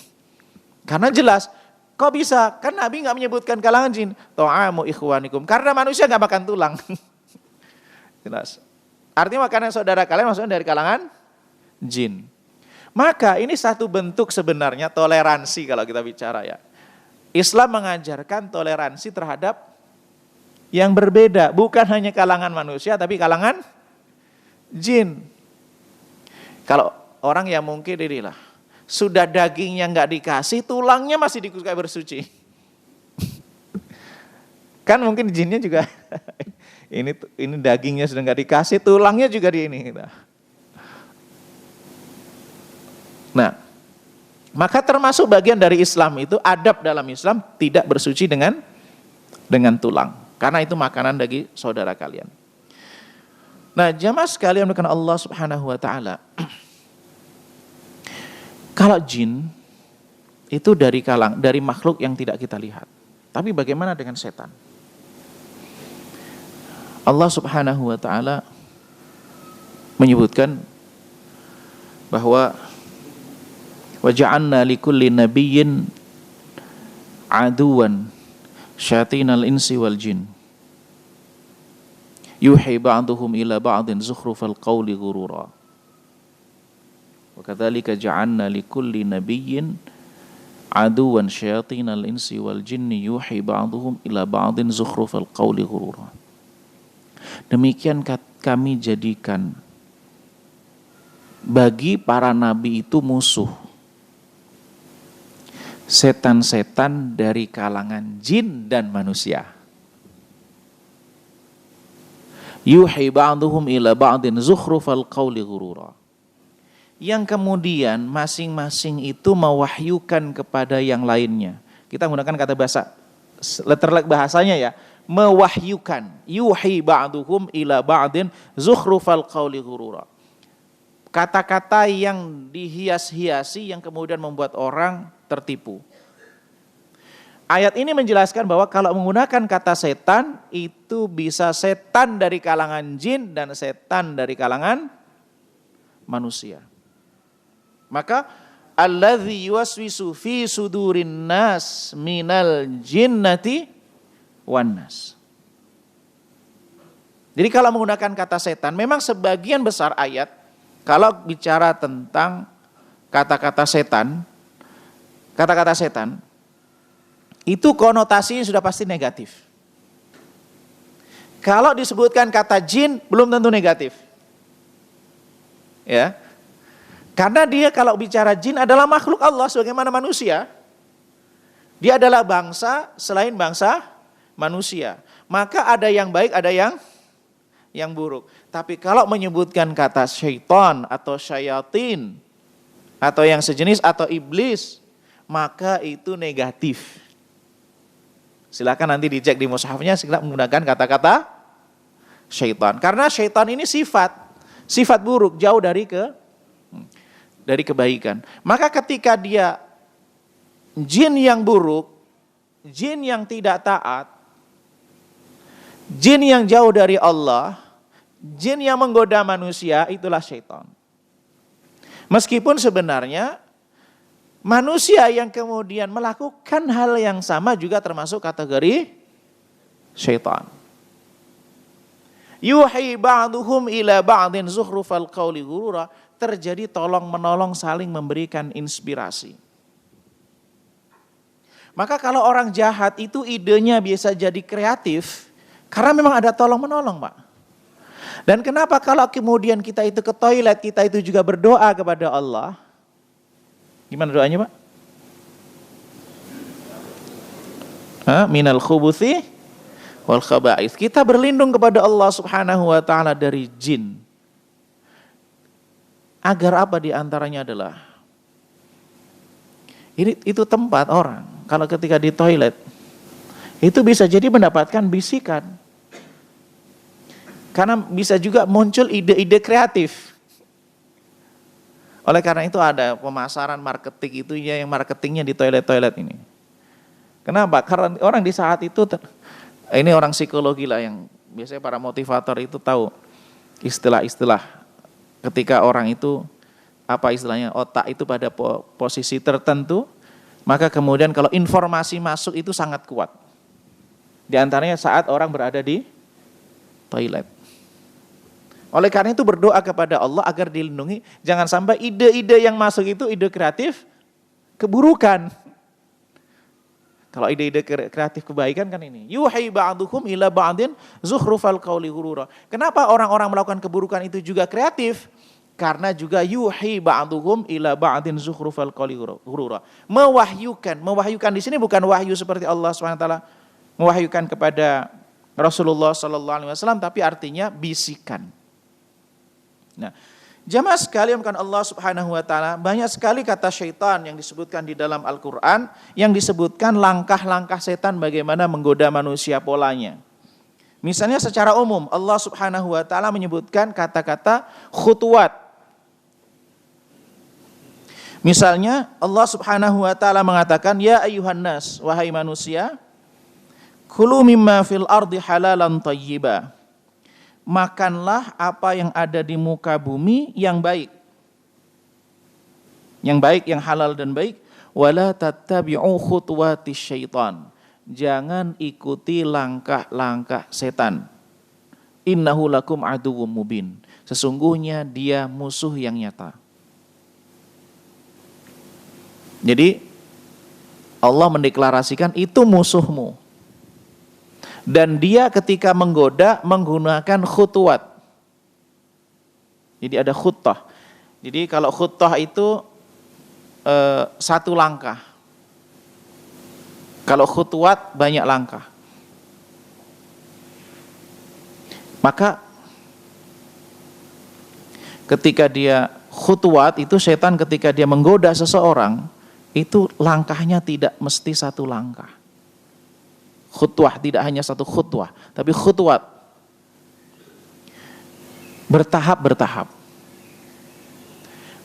Karena jelas, kok bisa? Kan Nabi nggak menyebutkan kalangan jin. Ta'amu ikhwanikum. Karena manusia nggak makan tulang. Jelas. Artinya makanan saudara kalian maksudnya dari kalangan jin. Maka ini satu bentuk sebenarnya toleransi kalau kita bicara ya. Islam mengajarkan toleransi terhadap yang berbeda, bukan hanya kalangan manusia tapi kalangan jin. Kalau orang yang mungkin inilah sudah dagingnya nggak dikasih, tulangnya masih disukai bersuci. Kan mungkin jinnya juga ini dagingnya sudah nggak dikasih, tulangnya juga di ini. Nah, maka termasuk bagian dari Islam itu, adab dalam Islam tidak bersuci dengan tulang. Karena itu makanan bagi saudara kalian. Nah, jamaah sekalian dengan Allah Subhanahu wa taala. Kalau jin itu dari makhluk yang tidak kita lihat. Tapi bagaimana dengan setan? Allah Subhanahu wa taala menyebutkan bahwa wa ja'alna likulli nabiyyin aduwan syayatinal insi wal jin yuhi ba'duhum ila ba'din zukhrufal qawli ghurura wa kadzalika ja'alna likulli nabiyyin aduwan syayatinal insi wal jinni yuhi ba'duhum ila ba'din zukhrufal qawli ghurura. Demikian kami jadikan bagi para nabi itu musuh setan-setan dari kalangan jin dan manusia. Yuhi ba'duhum ila ba'din zukhrufal qawli ghurura. Yang kemudian masing-masing itu mewahyukan kepada yang lainnya. Kita menggunakan kata bahasa letterlek bahasanya ya, mewahyukan. Yuhi ba'duhum ila ba'din zukhrufal qawli ghurura. Kata-kata yang dihias-hiasi yang kemudian membuat orang tertipu. Ayat ini menjelaskan bahwa kalau menggunakan kata setan, itu bisa setan dari kalangan jin dan setan dari kalangan manusia. Maka alladzi yuwaswisu fi sudurin nas minal jinnati wan nas. Jadi kalau menggunakan kata setan, memang sebagian besar ayat kalau bicara tentang kata-kata setan itu konotasinya sudah pasti negatif. Kalau disebutkan kata jin belum tentu negatif. Ya. Karena dia kalau bicara jin adalah makhluk Allah sebagaimana manusia. Dia adalah bangsa selain bangsa manusia. Maka ada yang baik, ada yang buruk. Tapi kalau menyebutkan kata syaitan atau syayatin atau yang sejenis atau iblis, maka itu negatif. Silakan nanti dicek di mushafnya, silakan menggunakan kata-kata syaitan. Karena syaitan ini sifat buruk, jauh dari kebaikan. Maka ketika dia jin yang buruk, jin yang tidak taat, jin yang jauh dari Allah, jin yang menggoda manusia, itulah syaitan. Meskipun sebenarnya manusia yang kemudian melakukan hal yang sama juga termasuk kategori syaitan. Yuhi ba'duhum ila ba'din zukhrufal qawli ghurura. Terjadi tolong menolong saling memberikan inspirasi. Maka kalau orang jahat itu idenya biasa jadi kreatif karena memang ada tolong menolong, Pak. Dan kenapa kalau kemudian kita itu ke toilet, kita itu juga berdoa kepada Allah? Gimana doanya, Pak? Minal khubuthi wal khaba'ith. Kita berlindung kepada Allah Subhanahu wa taala dari jin. Agar apa di antaranya adalah itu tempat orang kalau ketika di toilet itu bisa jadi mendapatkan bisikan. Karena bisa juga muncul ide-ide kreatif. Oleh karena itu ada pemasaran marketing itu ya, yang marketingnya di toilet-toilet ini. Kenapa? Karena orang di saat itu, ini orang psikologi lah yang biasanya para motivator itu tahu istilah-istilah ketika orang itu, apa istilahnya, otak itu pada posisi tertentu, maka kemudian kalau informasi masuk itu sangat kuat. Di antaranya saat orang berada di toilet. Oleh karena itu berdoa kepada Allah agar dilindungi, jangan sampai ide-ide yang masuk itu ide kreatif keburukan. Kalau ide-ide kreatif kebaikan kan ini. Yuhi ba'dukum ila ba'din zukhrufal qawli ghurura. Kenapa orang-orang melakukan keburukan itu juga kreatif? Karena juga yuhi ba'dukum ila ba'din zukhrufal qawli ghurura. Mewahyukan di sini bukan wahyu seperti Allah SWT mewahyukan kepada Rasulullah SAW, tapi artinya bisikan. Nah, jamaah sekalian bukan Allah Subhanahu wa taala, banyak sekali kata syaitan yang disebutkan di dalam Al-Qur'an, yang disebutkan langkah-langkah setan bagaimana menggoda manusia polanya. Misalnya secara umum Allah Subhanahu wa taala menyebutkan kata-kata khutuwat. Misalnya Allah Subhanahu wa taala mengatakan, ya ayyuhan nas, wahai manusia, kulu mimma fil ardi halalan thayyiba. Makanlah apa yang ada di muka bumi yang baik. Yang baik, yang halal dan baik. Wala tattabi'u khutuwatis syaitan. Jangan ikuti langkah-langkah setan. Innahu lakum aduwwum mubin. Sesungguhnya dia musuh yang nyata. Jadi Allah mendeklarasikan itu musuhmu. Dan dia ketika menggoda menggunakan khutuwat. Jadi ada khutah. Jadi kalau khutah itu satu langkah. Kalau khutuwat banyak langkah. Maka ketika dia khutuwat itu setan ketika dia menggoda seseorang itu langkahnya tidak mesti satu langkah. Khutwah tidak hanya satu khutwah, tapi khutwat. Bertahap-bertahap.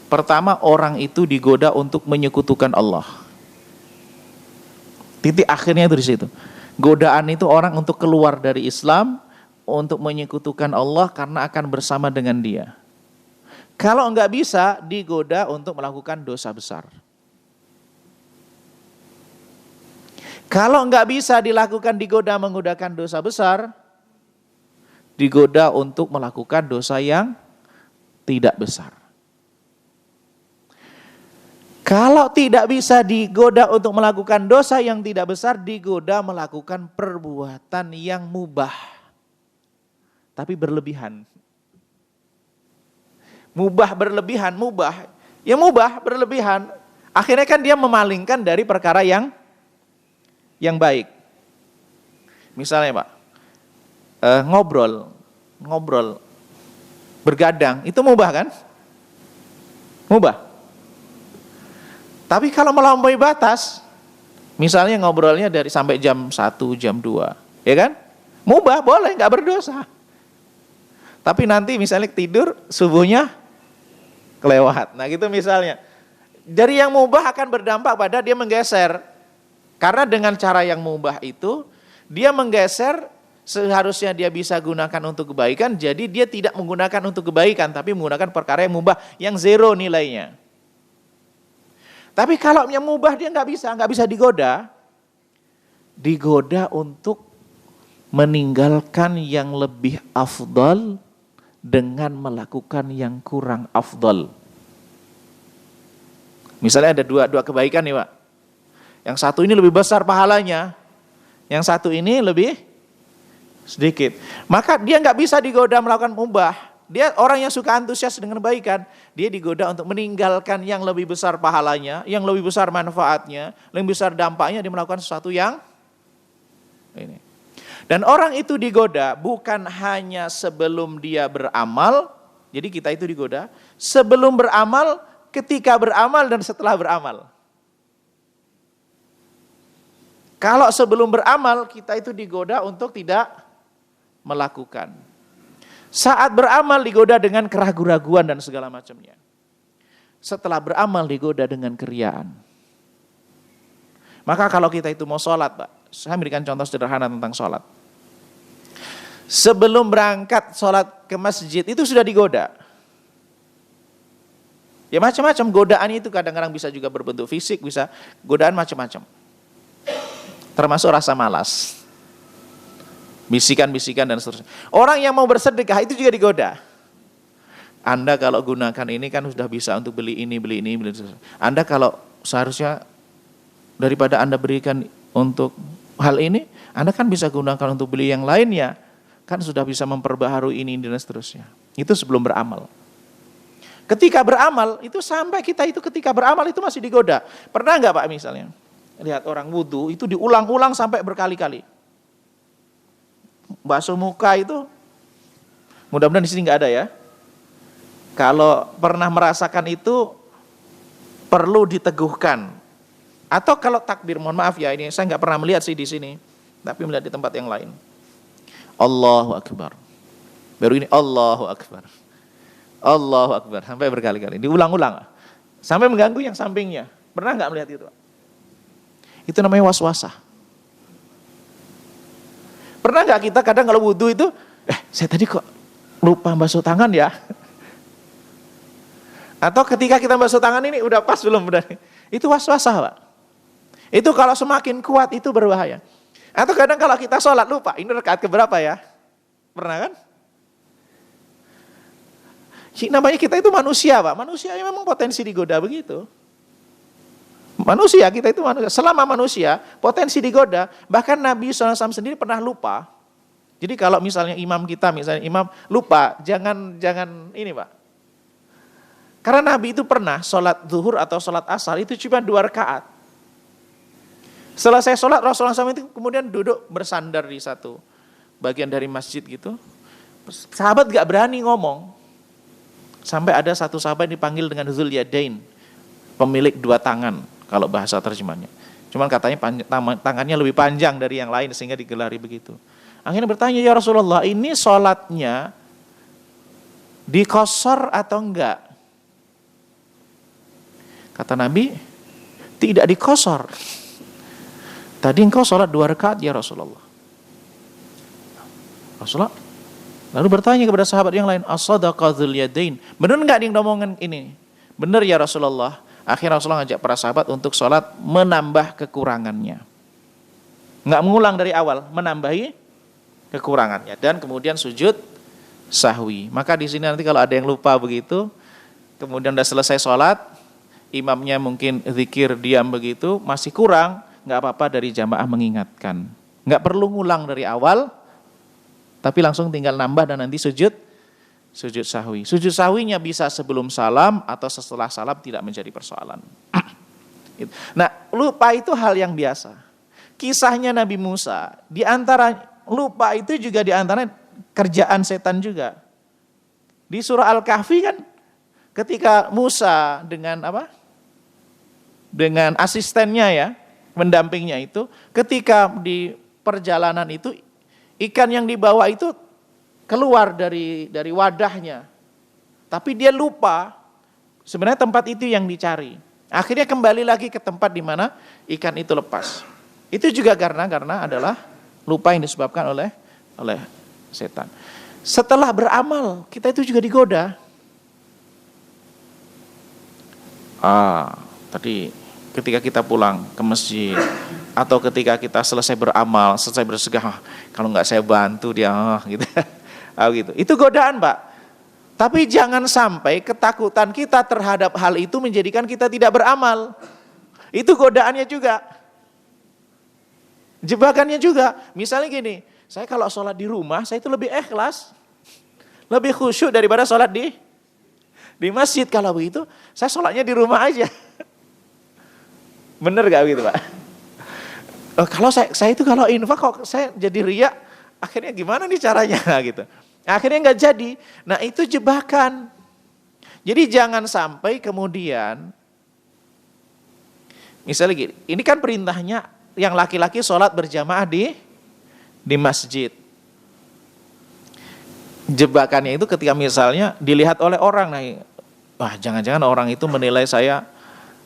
Pertama orang itu digoda untuk menyekutukan Allah. Titik akhirnya itu di situ. Godaan itu orang untuk keluar dari Islam, untuk menyekutukan Allah karena akan bersama dengan Dia. Kalau enggak bisa, digoda untuk melakukan dosa besar. Kalau enggak bisa dilakukan digoda menggunakan dosa besar, digoda untuk melakukan dosa yang tidak besar. Kalau tidak bisa digoda untuk melakukan dosa yang tidak besar, digoda melakukan perbuatan yang mubah, tapi berlebihan. Mubah berlebihan, mubah. Ya mubah berlebihan. Akhirnya kan dia memalingkan dari perkara yang baik. Misalnya Pak, ngobrol, bergadang, itu mubah kan? Mubah. Tapi kalau melampaui batas, misalnya ngobrolnya dari sampai jam 1, jam 2, ya kan? Mubah, boleh, nggak berdosa. Tapi nanti misalnya tidur, subuhnya kelewat. Nah gitu misalnya. Dari yang mubah akan berdampak pada dia menggeser. Karena dengan cara yang mubah itu, dia menggeser, seharusnya dia bisa gunakan untuk kebaikan, jadi dia tidak menggunakan untuk kebaikan, tapi menggunakan perkara yang mubah, yang zero nilainya. Tapi kalau yang mubah dia nggak bisa digoda. Digoda untuk meninggalkan yang lebih afdal dengan melakukan yang kurang afdal. Misalnya ada dua kebaikan nih Pak. Yang satu ini lebih besar pahalanya, yang satu ini lebih sedikit. Maka dia nggak bisa digoda melakukan mubah. Dia orang yang suka antusias dengan kebaikan, dia digoda untuk meninggalkan yang lebih besar pahalanya, yang lebih besar manfaatnya, lebih besar dampaknya, dia melakukan sesuatu yang ini. Dan orang itu digoda bukan hanya sebelum dia beramal, jadi kita itu digoda sebelum beramal, ketika beramal, dan setelah beramal. Kalau sebelum beramal, kita itu digoda untuk tidak melakukan. Saat beramal digoda dengan keraguan-raguan dan segala macamnya. Setelah beramal digoda dengan keriaan. Maka kalau kita itu mau sholat, Pak, saya berikan contoh sederhana tentang sholat. Sebelum berangkat sholat ke masjid itu sudah digoda. Ya macam-macam godaan itu, kadang-kadang bisa juga berbentuk fisik, bisa godaan macam-macam. Termasuk rasa malas. Bisikan-bisikan dan seterusnya. Orang yang mau bersedekah itu juga digoda. Anda kalau gunakan ini kan sudah bisa untuk beli ini. Anda kalau seharusnya daripada Anda berikan untuk hal ini, Anda kan bisa gunakan untuk beli yang lainnya. Kan sudah bisa memperbaharui ini dan seterusnya. Itu sebelum beramal. Ketika beramal, itu sampai kita itu ketika beramal itu masih digoda. Pernah nggak Pak misalnya? Lihat orang wudu itu diulang-ulang sampai berkali-kali. Basuh muka itu, mudah-mudahan di sini nggak ada ya. Kalau pernah merasakan itu, perlu diteguhkan. Atau kalau takbir, mohon maaf ya, ini saya nggak pernah melihat sih di sini, tapi melihat di tempat yang lain. Allahu Akbar. Baru ini Allahu Akbar. Allahu Akbar, sampai berkali-kali. Diulang-ulang, sampai mengganggu yang sampingnya. Pernah nggak melihat itu? Itu namanya waswasah. Pernah nggak kita kadang kalau wudhu itu, saya tadi kok lupa basuh tangan ya? Atau ketika kita basuh tangan ini udah pas belum? Itu waswasah Pak. Itu kalau semakin kuat itu berbahaya. Atau kadang kalau kita sholat lupa, ini rakaat keberapa ya? Pernah kan? Namanya kita itu manusia Pak. Manusia memang potensi digoda begitu. Manusia, kita itu manusia. Selama manusia, potensi digoda. Bahkan Nabi SAW sendiri pernah lupa. Jadi kalau misalnya imam kita, misalnya imam lupa, jangan ini Pak. Karena Nabi itu pernah sholat zuhur atau sholat asar, itu cuma 2 rakaat. Selesai sholat, Rasulullah SAW itu kemudian duduk bersandar di satu bagian dari masjid gitu. Sahabat gak berani ngomong. Sampai ada satu sahabat dipanggil dengan Dzul Yadain, pemilik 2 tangan. Kalau bahasa terjemahnya. Cuman katanya tangannya lebih panjang dari yang lain sehingga digelari begitu. Akhirnya bertanya, ya Rasulullah, ini sholatnya dikosor atau enggak? Kata Nabi, tidak dikosor. Tadi engkau sholat 2 rakaat ya Rasulullah. Rasulullah lalu bertanya kepada sahabat yang lain, as-sadaqa dzul yadain. Benar enggak dia ngomongin ini? Benar ya Rasulullah. Akhirnya Rasulullah ngajak para sahabat untuk sholat menambah kekurangannya. Enggak mengulang dari awal, menambahi kekurangannya, dan kemudian sujud sahwi. Maka di sini nanti kalau ada yang lupa begitu, kemudian udah selesai sholat, imamnya mungkin zikir diam begitu, masih kurang, nggak apa-apa dari jamaah mengingatkan. Nggak perlu ngulang dari awal, tapi langsung tinggal nambah dan nanti sujud sahwi. Sujud sahwinya bisa sebelum salam atau setelah salam, tidak menjadi persoalan. Nah, lupa itu hal yang biasa. Kisahnya Nabi Musa, di antara lupa itu juga di antara kerjaan setan juga. Di surah Al-Kahfi kan ketika Musa dengan apa? Dengan asistennya ya, mendampingnya itu, ketika di perjalanan itu ikan yang dibawa itu keluar dari wadahnya. Tapi dia lupa sebenarnya tempat itu yang dicari. Akhirnya kembali lagi ke tempat di mana ikan itu lepas. Itu juga karena adalah lupa yang disebabkan oleh setan. Setelah beramal, kita itu juga digoda. Tadi ketika kita pulang ke masjid atau ketika kita selesai beramal, selesai bersegah, kalau nggak saya bantu dia gitu. Gitu. Itu godaan, Pak. Tapi jangan sampai ketakutan kita terhadap hal itu menjadikan kita tidak beramal. Itu godaannya juga. Jebakannya juga. Misalnya gini, saya kalau sholat di rumah, saya itu lebih ikhlas. Lebih khusyuk daripada sholat di masjid. Kalau begitu, saya sholatnya di rumah aja. Bener gak begitu, Pak? Kalau saya itu kalau infak kok saya jadi riya, akhirnya gimana nih caranya gitu. Akhirnya nggak jadi. Nah, itu jebakan. Jadi jangan sampai kemudian, misalnya gini, ini kan perintahnya yang laki-laki sholat berjamaah di masjid. Jebakannya itu ketika misalnya dilihat oleh orang, nah, wah jangan-jangan orang itu menilai saya,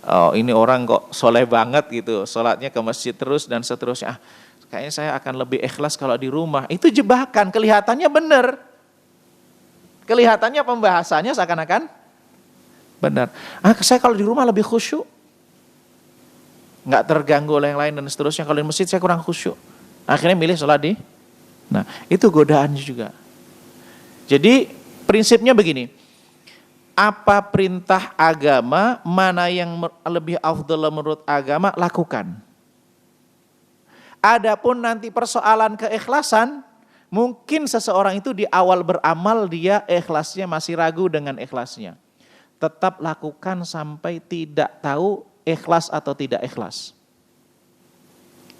oh ini orang kok soleh banget gitu, sholatnya ke masjid terus dan seterusnya. Kayaknya saya akan lebih ikhlas kalau di rumah. Itu jebakan, kelihatannya benar. Kelihatannya pembahasannya seakan-akan benar. Saya kalau di rumah lebih khusyuk. Nggak terganggu oleh yang lain dan seterusnya. Kalau di masjid saya kurang khusyuk. Akhirnya milih sholat di. Nah, itu godaannya juga. Jadi prinsipnya begini. Apa perintah agama, mana yang lebih afdal menurut agama, lakukan. Adapun nanti persoalan keikhlasan, mungkin seseorang itu di awal beramal dia ikhlasnya masih ragu dengan ikhlasnya. Tetap lakukan sampai tidak tahu ikhlas atau tidak ikhlas.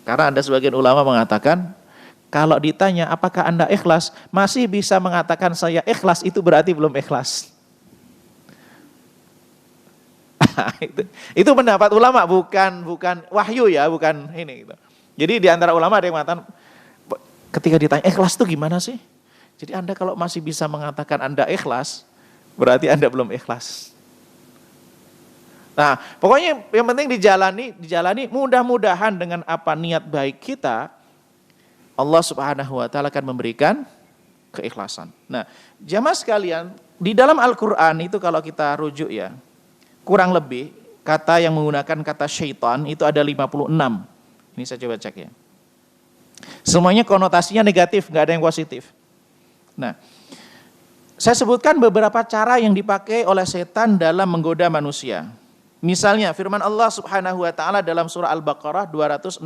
Karena ada sebagian ulama mengatakan, kalau ditanya apakah Anda ikhlas, masih bisa mengatakan saya ikhlas, itu berarti belum ikhlas. Itu pendapat ulama, bukan wahyu ya, bukan ini gitu. Jadi di antara ulama ada yang mengatakan, ketika ditanya ikhlas itu gimana sih? Jadi Anda kalau masih bisa mengatakan Anda ikhlas, berarti Anda belum ikhlas. Nah, pokoknya yang penting dijalani mudah-mudahan dengan apa niat baik kita, Allah Subhanahu wa taala akan memberikan keikhlasan. Nah, jamaah sekalian, di dalam Al-Qur'an itu kalau kita rujuk ya, kurang lebih kata yang menggunakan kata syaitan itu ada 56. Ini saya coba cek ya. Semuanya konotasinya negatif, nggak ada yang positif. Nah, saya sebutkan beberapa cara yang dipakai oleh setan dalam menggoda manusia. Misalnya firman Allah Subhanahu wa taala dalam surah Al-Baqarah 268.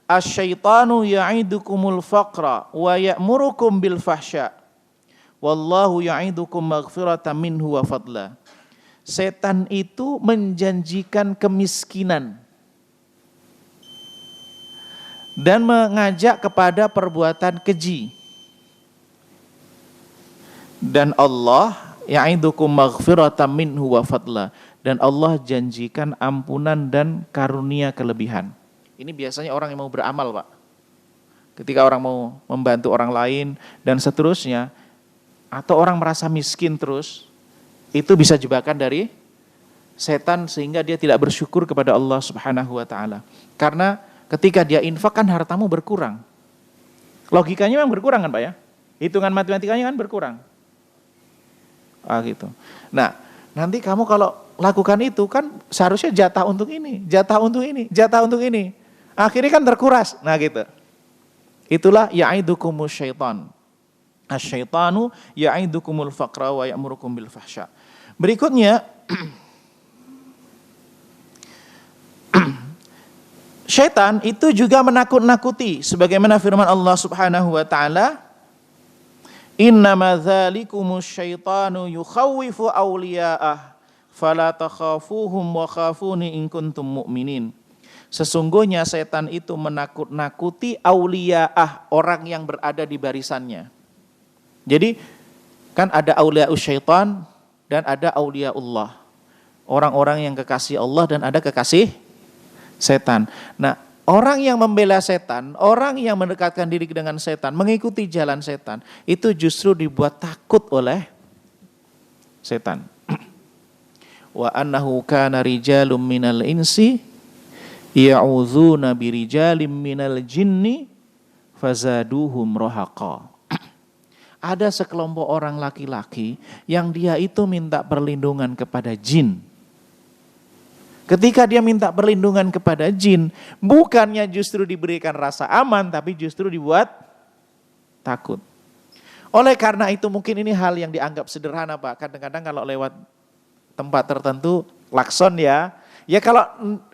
Asy-syaitanu ya'idukumul faqra wa ya'murukum bil fahsya. Wallahu ya'idukum maghfiratan minhu wa fadla. Setan itu menjanjikan kemiskinan dan mengajak kepada perbuatan keji. Dan Allah ya'idukum maghfiratan minhu wa fadla, dan Allah janjikan ampunan dan karunia kelebihan. Ini biasanya orang yang mau beramal, Pak. Ketika orang mau membantu orang lain dan seterusnya, atau orang merasa miskin terus, itu bisa jebakan dari setan sehingga dia tidak bersyukur kepada Allah Subhanahu wa taala. Karena ketika dia infak kan hartamu berkurang. Logikanya memang berkurang kan Pak ya? Hitungan matematikanya kan berkurang. Gitu. Nah, nanti kamu kalau lakukan itu kan seharusnya jatah untuk ini, jatah untuk ini, jatah untuk ini. Akhirnya kan terkuras. Nah gitu. Itulah ya'idukumus syaitan. Asyaitanu ya'idukumul faqra wa ya'murukum bil fahsya. Berikutnya syaitan itu juga menakut-nakuti sebagaimana firman Allah Subhanahu wa taala, "Innama dzalikumus syaitanu yukhawwifu awliya'ah fala takhafuhum wa khafuni in kuntum mu'minin." Sesungguhnya setan itu menakut-nakuti auliya'ah, orang yang berada di barisannya. Jadi kan ada auliya'us syaitan dan ada auliya'ullah. Orang-orang yang kekasih Allah dan ada kekasih setan. Nah, orang yang membela setan, orang yang mendekatkan diri dengan setan, mengikuti jalan setan, itu justru dibuat takut oleh setan. Wa annahu kana rijalun minal insi ya'udzuna birijalim minal jinni fazaduhum rahaqa. Ada sekelompok orang laki-laki yang dia itu minta perlindungan kepada jin. Ketika dia minta perlindungan kepada jin, bukannya justru diberikan rasa aman, tapi justru dibuat takut. Oleh karena itu mungkin ini hal yang dianggap sederhana Pak. Kadang-kadang kalau lewat tempat tertentu, klakson ya. Ya kalau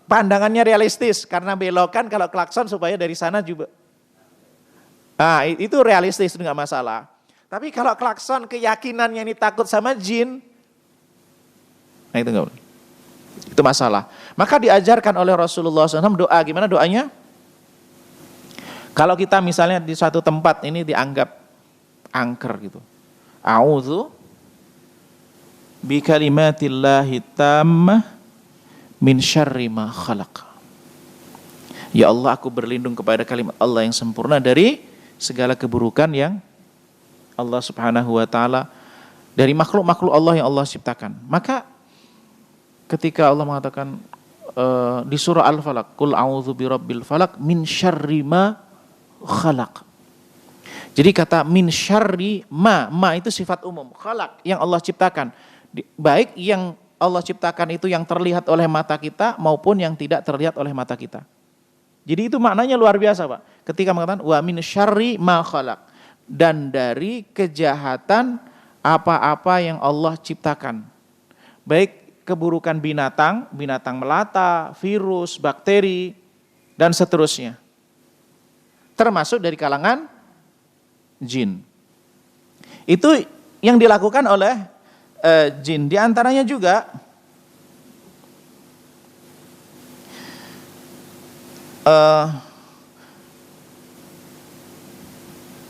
pandangannya realistis, karena belokan kalau klakson supaya dari sana juga. Nah itu realistis, itu gak masalah. Tapi kalau klakson keyakinannya ini takut sama jin, nah itu enggak boleh. Itu masalah. Maka diajarkan oleh Rasulullah SAW doa. Gimana doanya? Kalau kita misalnya di suatu tempat ini dianggap angker gitu. A'udzu bi kalimatillahi tammah min syarri ma khalaq. Ya Allah, aku berlindung kepada kalimat Allah yang sempurna dari segala keburukan yang Allah Subhanahu wa taala, dari makhluk-makhluk Allah yang Allah ciptakan. Maka ketika Allah mengatakan di surah Al-Falaq, qul a'udzu birabbil falaq min syarri ma khalaq. Jadi kata min syarri ma itu sifat umum, khalaq yang Allah ciptakan. Baik yang Allah ciptakan itu yang terlihat oleh mata kita maupun yang tidak terlihat oleh mata kita. Jadi itu maknanya luar biasa Pak. Ketika mengatakan wa min syarri ma khalaq, dan dari kejahatan apa-apa yang Allah ciptakan. Baik keburukan binatang, binatang melata, virus, bakteri, dan seterusnya. Termasuk dari kalangan jin. Itu yang dilakukan oleh jin. Di antaranya juga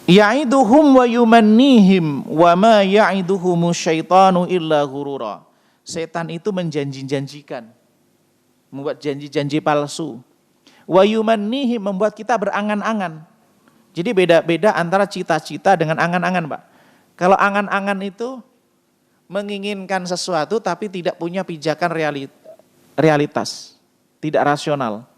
ya'iduhum wa yumannihim wa ma ya'iduhumu syaitanu illa ghurura. Setan itu menjanji-janjikan, membuat janji-janji palsu. Wa yumannihim, membuat kita berangan-angan. Jadi beda-beda antara cita-cita dengan angan-angan, Pak. Kalau angan-angan itu menginginkan sesuatu tapi tidak punya pijakan realitas, tidak rasional.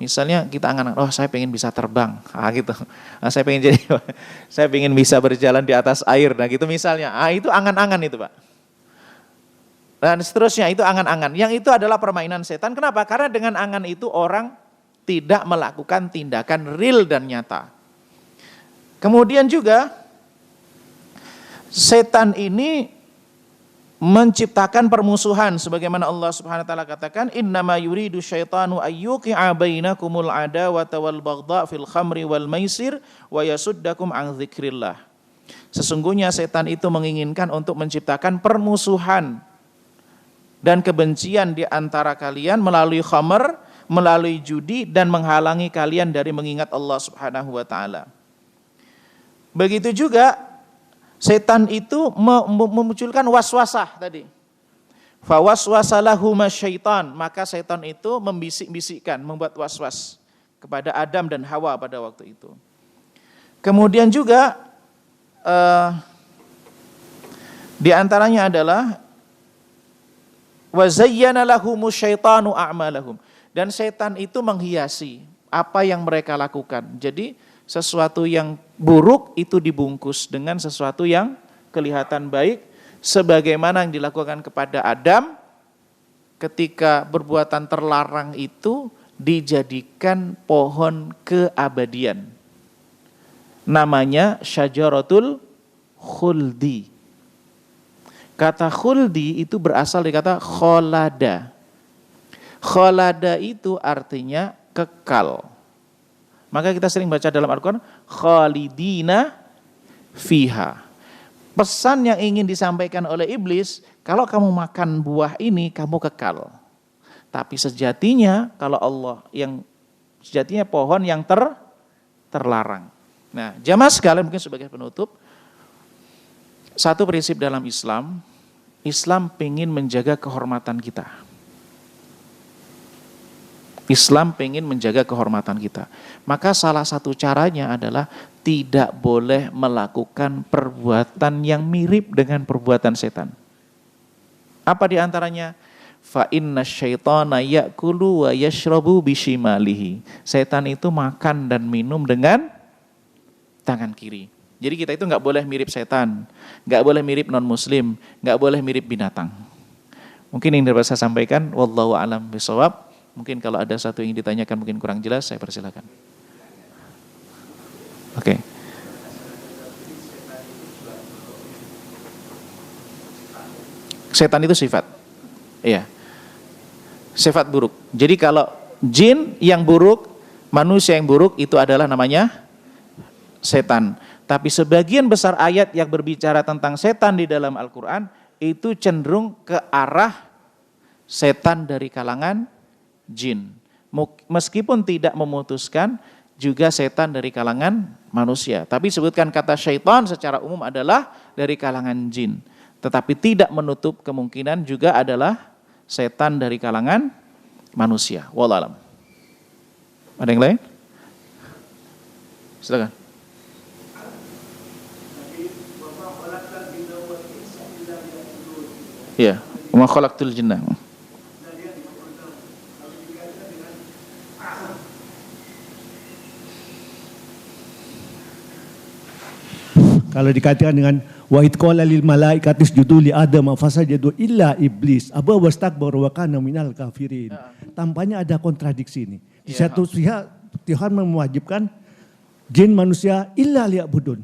Misalnya kita angan-angan, oh saya pengen bisa terbang, gitu. Nah, saya pengen bisa berjalan di atas air, nah gitu misalnya. Itu angan-angan itu Pak. Dan seterusnya itu angan-angan. Yang itu adalah permainan setan. Kenapa? Karena dengan angan itu orang tidak melakukan tindakan real dan nyata. Kemudian juga setan ini menciptakan permusuhan sebagaimana Allah Subhanahu wa taala katakan, innama yuridu syaitanu ayyuqi'a bainakumul adawata wal baghdha fil khamri wal maisir wa yasuddakum an dzikrillah. Sesungguhnya setan itu menginginkan untuk menciptakan permusuhan dan kebencian di antara kalian melalui khamr, melalui judi, dan menghalangi kalian dari mengingat Allah Subhanahu wa taala. Begitu juga setan itu memunculkan waswasah tadi. Fa waswasa lahuma syaitan, maka setan itu membisik-bisikkan, membuat waswas kepada Adam dan Hawa pada waktu itu. Kemudian juga di antaranya adalah wa zayyana lahumus syaitanu a'malahum, dan setan itu menghiasi apa yang mereka lakukan. Jadi sesuatu yang buruk itu dibungkus dengan sesuatu yang kelihatan baik, sebagaimana yang dilakukan kepada Adam ketika perbuatan terlarang itu dijadikan pohon keabadian. namanya syajaratul khuldi. Kata khuldi itu berasal dari kata kholada. Kholada itu artinya kekal. Maka kita sering baca dalam Al-Quran, khalidina fiha. Pesan yang ingin disampaikan oleh iblis, kalau kamu makan buah ini, kamu kekal. Tapi sejatinya, kalau Allah yang sejatinya pohon yang terlarang. Nah, jamaah sekalian mungkin sebagai penutup, satu prinsip dalam Islam, Islam ingin menjaga kehormatan kita. Islam ingin menjaga kehormatan kita. Maka salah satu caranya adalah tidak boleh melakukan perbuatan yang mirip dengan perbuatan setan. Apa diantaranya? Fa inna syaitana ya'kulu wa yashrabu bishimalihi. Setan itu makan dan minum dengan tangan kiri. Jadi kita itu nggak boleh mirip setan, nggak boleh mirip non muslim, nggak boleh mirip binatang. Mungkin yang dapat saya sampaikan, wallahu a'lam bishawab. Mungkin kalau ada satu yang ditanyakan mungkin kurang jelas, saya persilakan. Oke. Setan itu sifat. Iya. Sifat buruk. Jadi kalau jin yang buruk, manusia yang buruk itu adalah namanya setan. Tapi sebagian besar ayat yang berbicara tentang setan di dalam Al-Quran itu cenderung ke arah setan dari kalangan jin. Meskipun tidak memutuskan juga setan dari kalangan manusia. Tapi sebutkan kata syaitan secara umum adalah dari kalangan jin. Tetapi tidak menutup kemungkinan juga adalah setan dari kalangan manusia. Wallahu a'lam. Ada yang lain? Silakan. Ya, wa khalaqtul jinna. Kalau dikatakan dengan wa id qala lil malaikati isjudu li adam fasajadu illa iblis aba wastakbara wa kana minal kafirin. Tampaknya ada kontradiksi ini. Di satu pihak Tuhan mewajibkan jin manusia illa liya'budun,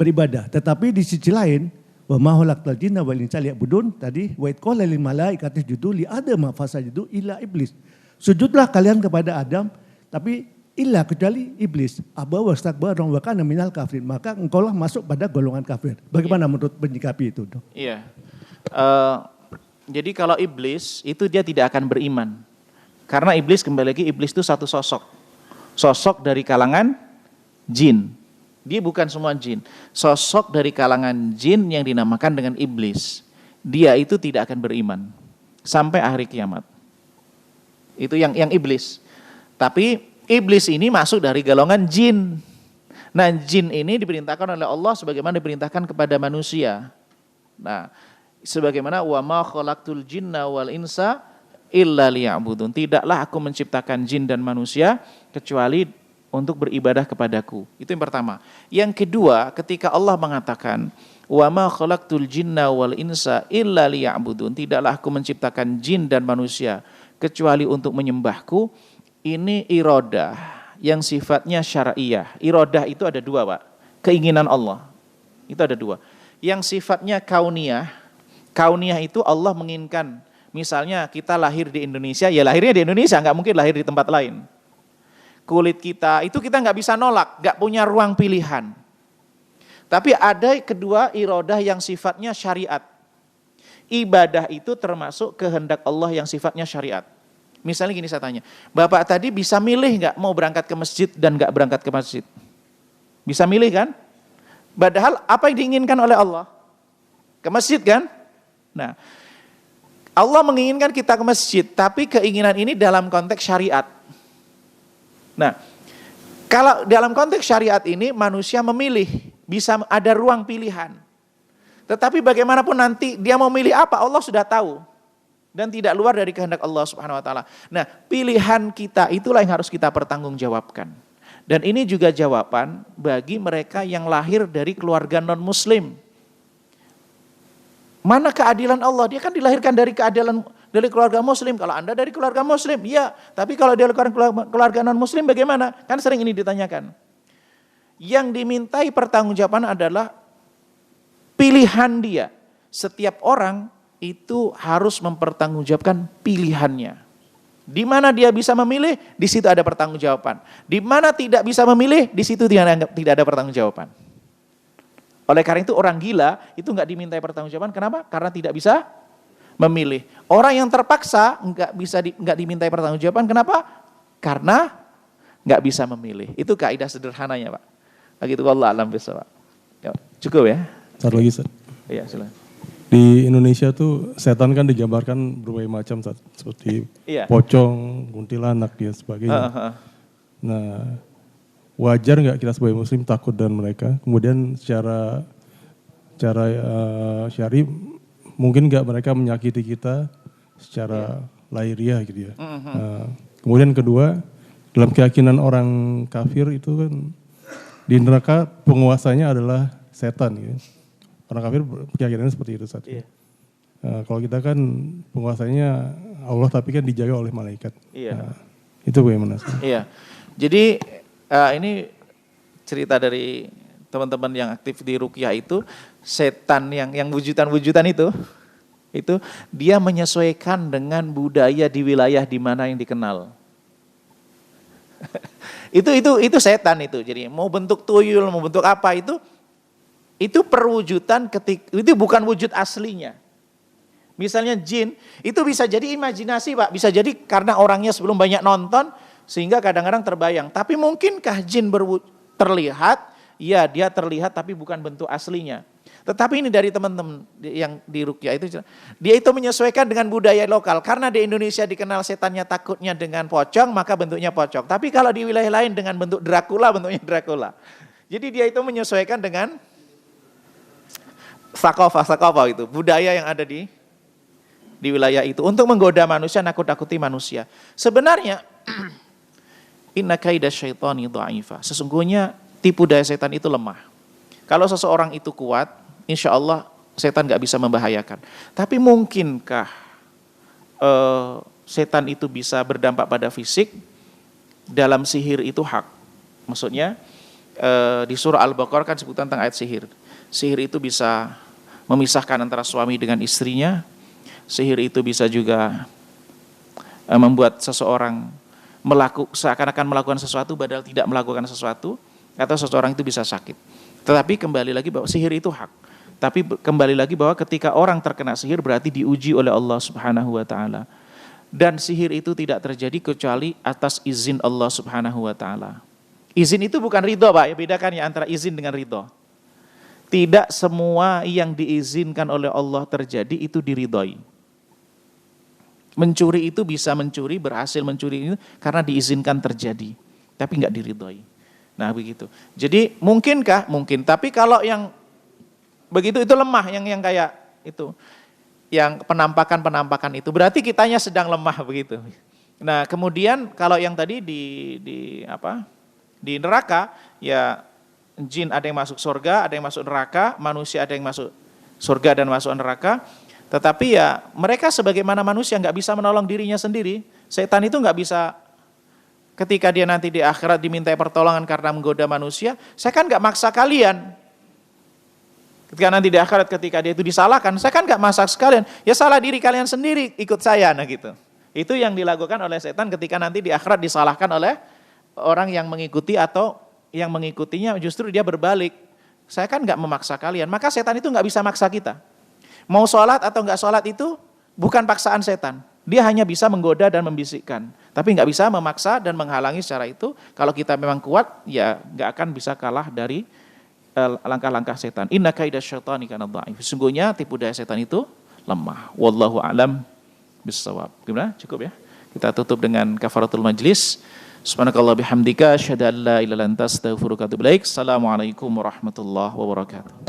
beribadah. Tetapi di sisi lain wa ma khalaqtal jinna wal insa liya'budun, tadi wa id qala lil malaikati isjudu li adam fasajadu illa iblis. Sujudlah kalian kepada Adam, tapi illa kecuali iblis. Aba wastakbara wa kana minal kafirin. Maka engkaulah masuk pada golongan kafir. Bagaimana menurut menyikapi itu, Dok? Iya. Jadi kalau iblis itu dia tidak akan beriman. Karena iblis, kembali lagi, iblis itu satu sosok. Sosok dari kalangan jin. Dia bukan semua jin. Sosok dari kalangan jin yang dinamakan dengan iblis. Dia itu tidak akan beriman sampai akhir kiamat. Itu yang iblis. Tapi iblis ini masuk dari golongan jin. Nah, jin ini diperintahkan oleh Allah sebagaimana diperintahkan kepada manusia. Nah, sebagaimana wa ma khalaqtul jinna wal insa illa liya'budun. Tidaklah aku menciptakan jin dan manusia kecuali untuk beribadah kepadaku. Itu yang pertama. Yang kedua, ketika Allah mengatakan wa ma khalaqtul jinna wal insa illa liya'budun, tidaklah aku menciptakan jin dan manusia kecuali untuk menyembahku. Ini iradah yang sifatnya syar'iyah. Iradah itu ada dua, Pak. Keinginan Allah. Itu ada dua. Yang sifatnya kauniyah. Kauniyah itu Allah menginginkan. Misalnya kita lahir di Indonesia, ya lahirnya di Indonesia, nggak mungkin lahir di tempat lain. Kulit kita, itu kita nggak bisa nolak, nggak punya ruang pilihan. Tapi ada kedua iradah yang sifatnya syariat. Ibadah itu termasuk kehendak Allah yang sifatnya syariat. Misalnya gini saya tanya, Bapak tadi bisa milih nggak mau berangkat ke masjid dan nggak berangkat ke masjid? Bisa milih kan? Padahal apa yang diinginkan oleh Allah? Ke masjid kan? Nah, Allah menginginkan kita ke masjid, tapi keinginan ini dalam konteks syariat. Nah, kalau dalam konteks syariat ini manusia memilih, bisa ada ruang pilihan. Tetapi bagaimanapun nanti dia mau milih apa, Allah sudah tahu. Dan tidak luar dari kehendak Allah Subhanahu wa taala. Nah, pilihan kita itulah yang harus kita pertanggungjawabkan. Dan ini juga jawaban bagi mereka yang lahir dari keluarga non-muslim. Mana keadilan Allah? Dia kan dilahirkan dari dari keluarga muslim. Kalau Anda dari keluarga muslim, ya. Tapi kalau dari keluarga non-muslim bagaimana? Kan sering ini ditanyakan. Yang dimintai pertanggungjawaban adalah pilihan dia. Setiap orang itu harus mempertanggungjawabkan pilihannya. Di mana dia bisa memilih, di situ ada pertanggungjawaban. Di mana tidak bisa memilih, di situ tidak ada pertanggungjawaban. Oleh karena itu orang gila itu nggak dimintai pertanggungjawaban. Kenapa? Karena tidak bisa memilih. Orang yang terpaksa nggak dimintai pertanggungjawaban. Kenapa? Karena nggak bisa memilih. Itu kaidah sederhananya, Pak. Begitu, wallah alam bisawab. Cukup ya? Satu lagi, Ustaz. Iya, silakan. Di Indonesia tuh setan kan digambarkan berbagai macam, Ustaz. Seperti pocong, kuntilanak, dan sebagainya. Nah, wajar nggak kita sebagai muslim takut dengan mereka? Kemudian secara syar'i mungkin nggak mereka menyakiti kita secara lahiriah gitu ya. Kemudian kedua, dalam keyakinan orang kafir itu kan di neraka penguasanya adalah setan gitu. Orang kafir keyakinannya seperti itu saja. Kalau kita kan penguasanya Allah tapi kan dijaga oleh malaikat. Itu bagaimana? Iya. Jadi ini cerita dari teman-teman yang aktif di ruqyah itu, setan yang wujudan-wujudan itu dia menyesuaikan dengan budaya di wilayah di mana yang dikenal. itu setan itu. Jadi mau bentuk tuyul, mau bentuk apa itu perwujudan itu bukan wujud aslinya. Misalnya jin, itu bisa jadi imajinasi, Pak. Bisa jadi karena orangnya sebelum banyak nonton, sehingga kadang-kadang terbayang. Tapi mungkinkah jin terlihat? Ya, dia terlihat tapi bukan bentuk aslinya. Tetapi ini dari teman-teman yang di ruqyah itu, dia itu menyesuaikan dengan budaya lokal. Karena di Indonesia dikenal setannya takutnya dengan pocong, maka bentuknya pocong. Tapi kalau di wilayah lain dengan bentuk Dracula, bentuknya Dracula. Jadi dia itu menyesuaikan dengan sakofah itu, budaya yang ada di wilayah itu untuk menggoda manusia, nakut-nakuti manusia. Sebenarnya inna kaida syaitani dha'ifa. Sesungguhnya tipu daya setan itu lemah. Kalau seseorang itu kuat, insya Allah setan gak bisa membahayakan. Tapi mungkinkah setan itu bisa berdampak pada fisik? Dalam sihir itu hak. Maksudnya di surah Al-Baqarah kan sebutan tentang ayat sihir. Sihir itu bisa memisahkan antara suami dengan istrinya. Sihir itu bisa juga membuat seseorang seakan-akan melakukan sesuatu padahal tidak melakukan sesuatu, atau seseorang itu bisa sakit. Tetapi kembali lagi bahwa sihir itu hak. Tapi kembali lagi bahwa ketika orang terkena sihir berarti diuji oleh Allah Subhanahu wa taala. Dan sihir itu tidak terjadi kecuali atas izin Allah Subhanahu wa taala. Izin itu bukan ridho, Pak, ya, bedakan ya antara izin dengan ridho. Tidak semua yang diizinkan oleh Allah terjadi itu diridhoi. Mencuri itu bisa mencuri, berhasil mencuri itu karena diizinkan terjadi, tapi enggak diridhoi. Nah begitu. Jadi mungkinkah? Mungkin. Tapi kalau yang begitu itu lemah, yang kayak itu, yang penampakan itu berarti kitanya sedang lemah begitu. Nah kemudian kalau yang tadi di neraka, ya jin ada yang masuk surga, ada yang masuk neraka, manusia ada yang masuk surga dan masuk neraka. Tetapi ya mereka sebagaimana manusia nggak bisa menolong dirinya sendiri. Setan itu nggak bisa, ketika dia nanti di akhirat dimintai pertolongan karena menggoda manusia, saya kan nggak maksa kalian. Ketika nanti di akhirat ketika dia itu disalahkan, saya kan nggak maksa sekalian. Ya salah diri kalian sendiri, ikut saya, nah gitu. Itu yang dilakukan oleh setan ketika nanti di akhirat disalahkan oleh orang yang mengikuti, atau yang mengikutinya justru dia berbalik. Saya kan nggak memaksa kalian, maka setan itu nggak bisa maksa kita. Mau sholat atau nggak sholat itu bukan paksaan setan. Dia hanya bisa menggoda dan membisikkan, tapi nggak bisa memaksa dan menghalangi secara itu. Kalau kita memang kuat, ya nggak akan bisa kalah dari langkah-langkah setan. Inna kaida syaitani kana dha'if. Sesungguhnya tipu daya setan itu lemah. Wallahu a'lam bissawab. Gimana? Cukup ya? Kita tutup dengan kafaratul majlis. Subhanakallah bihamdika asyhadu an la ilaha illa anta astaghfiruka wa atubu ilaik. Assalamualaikum warahmatullahi wabarakatuh.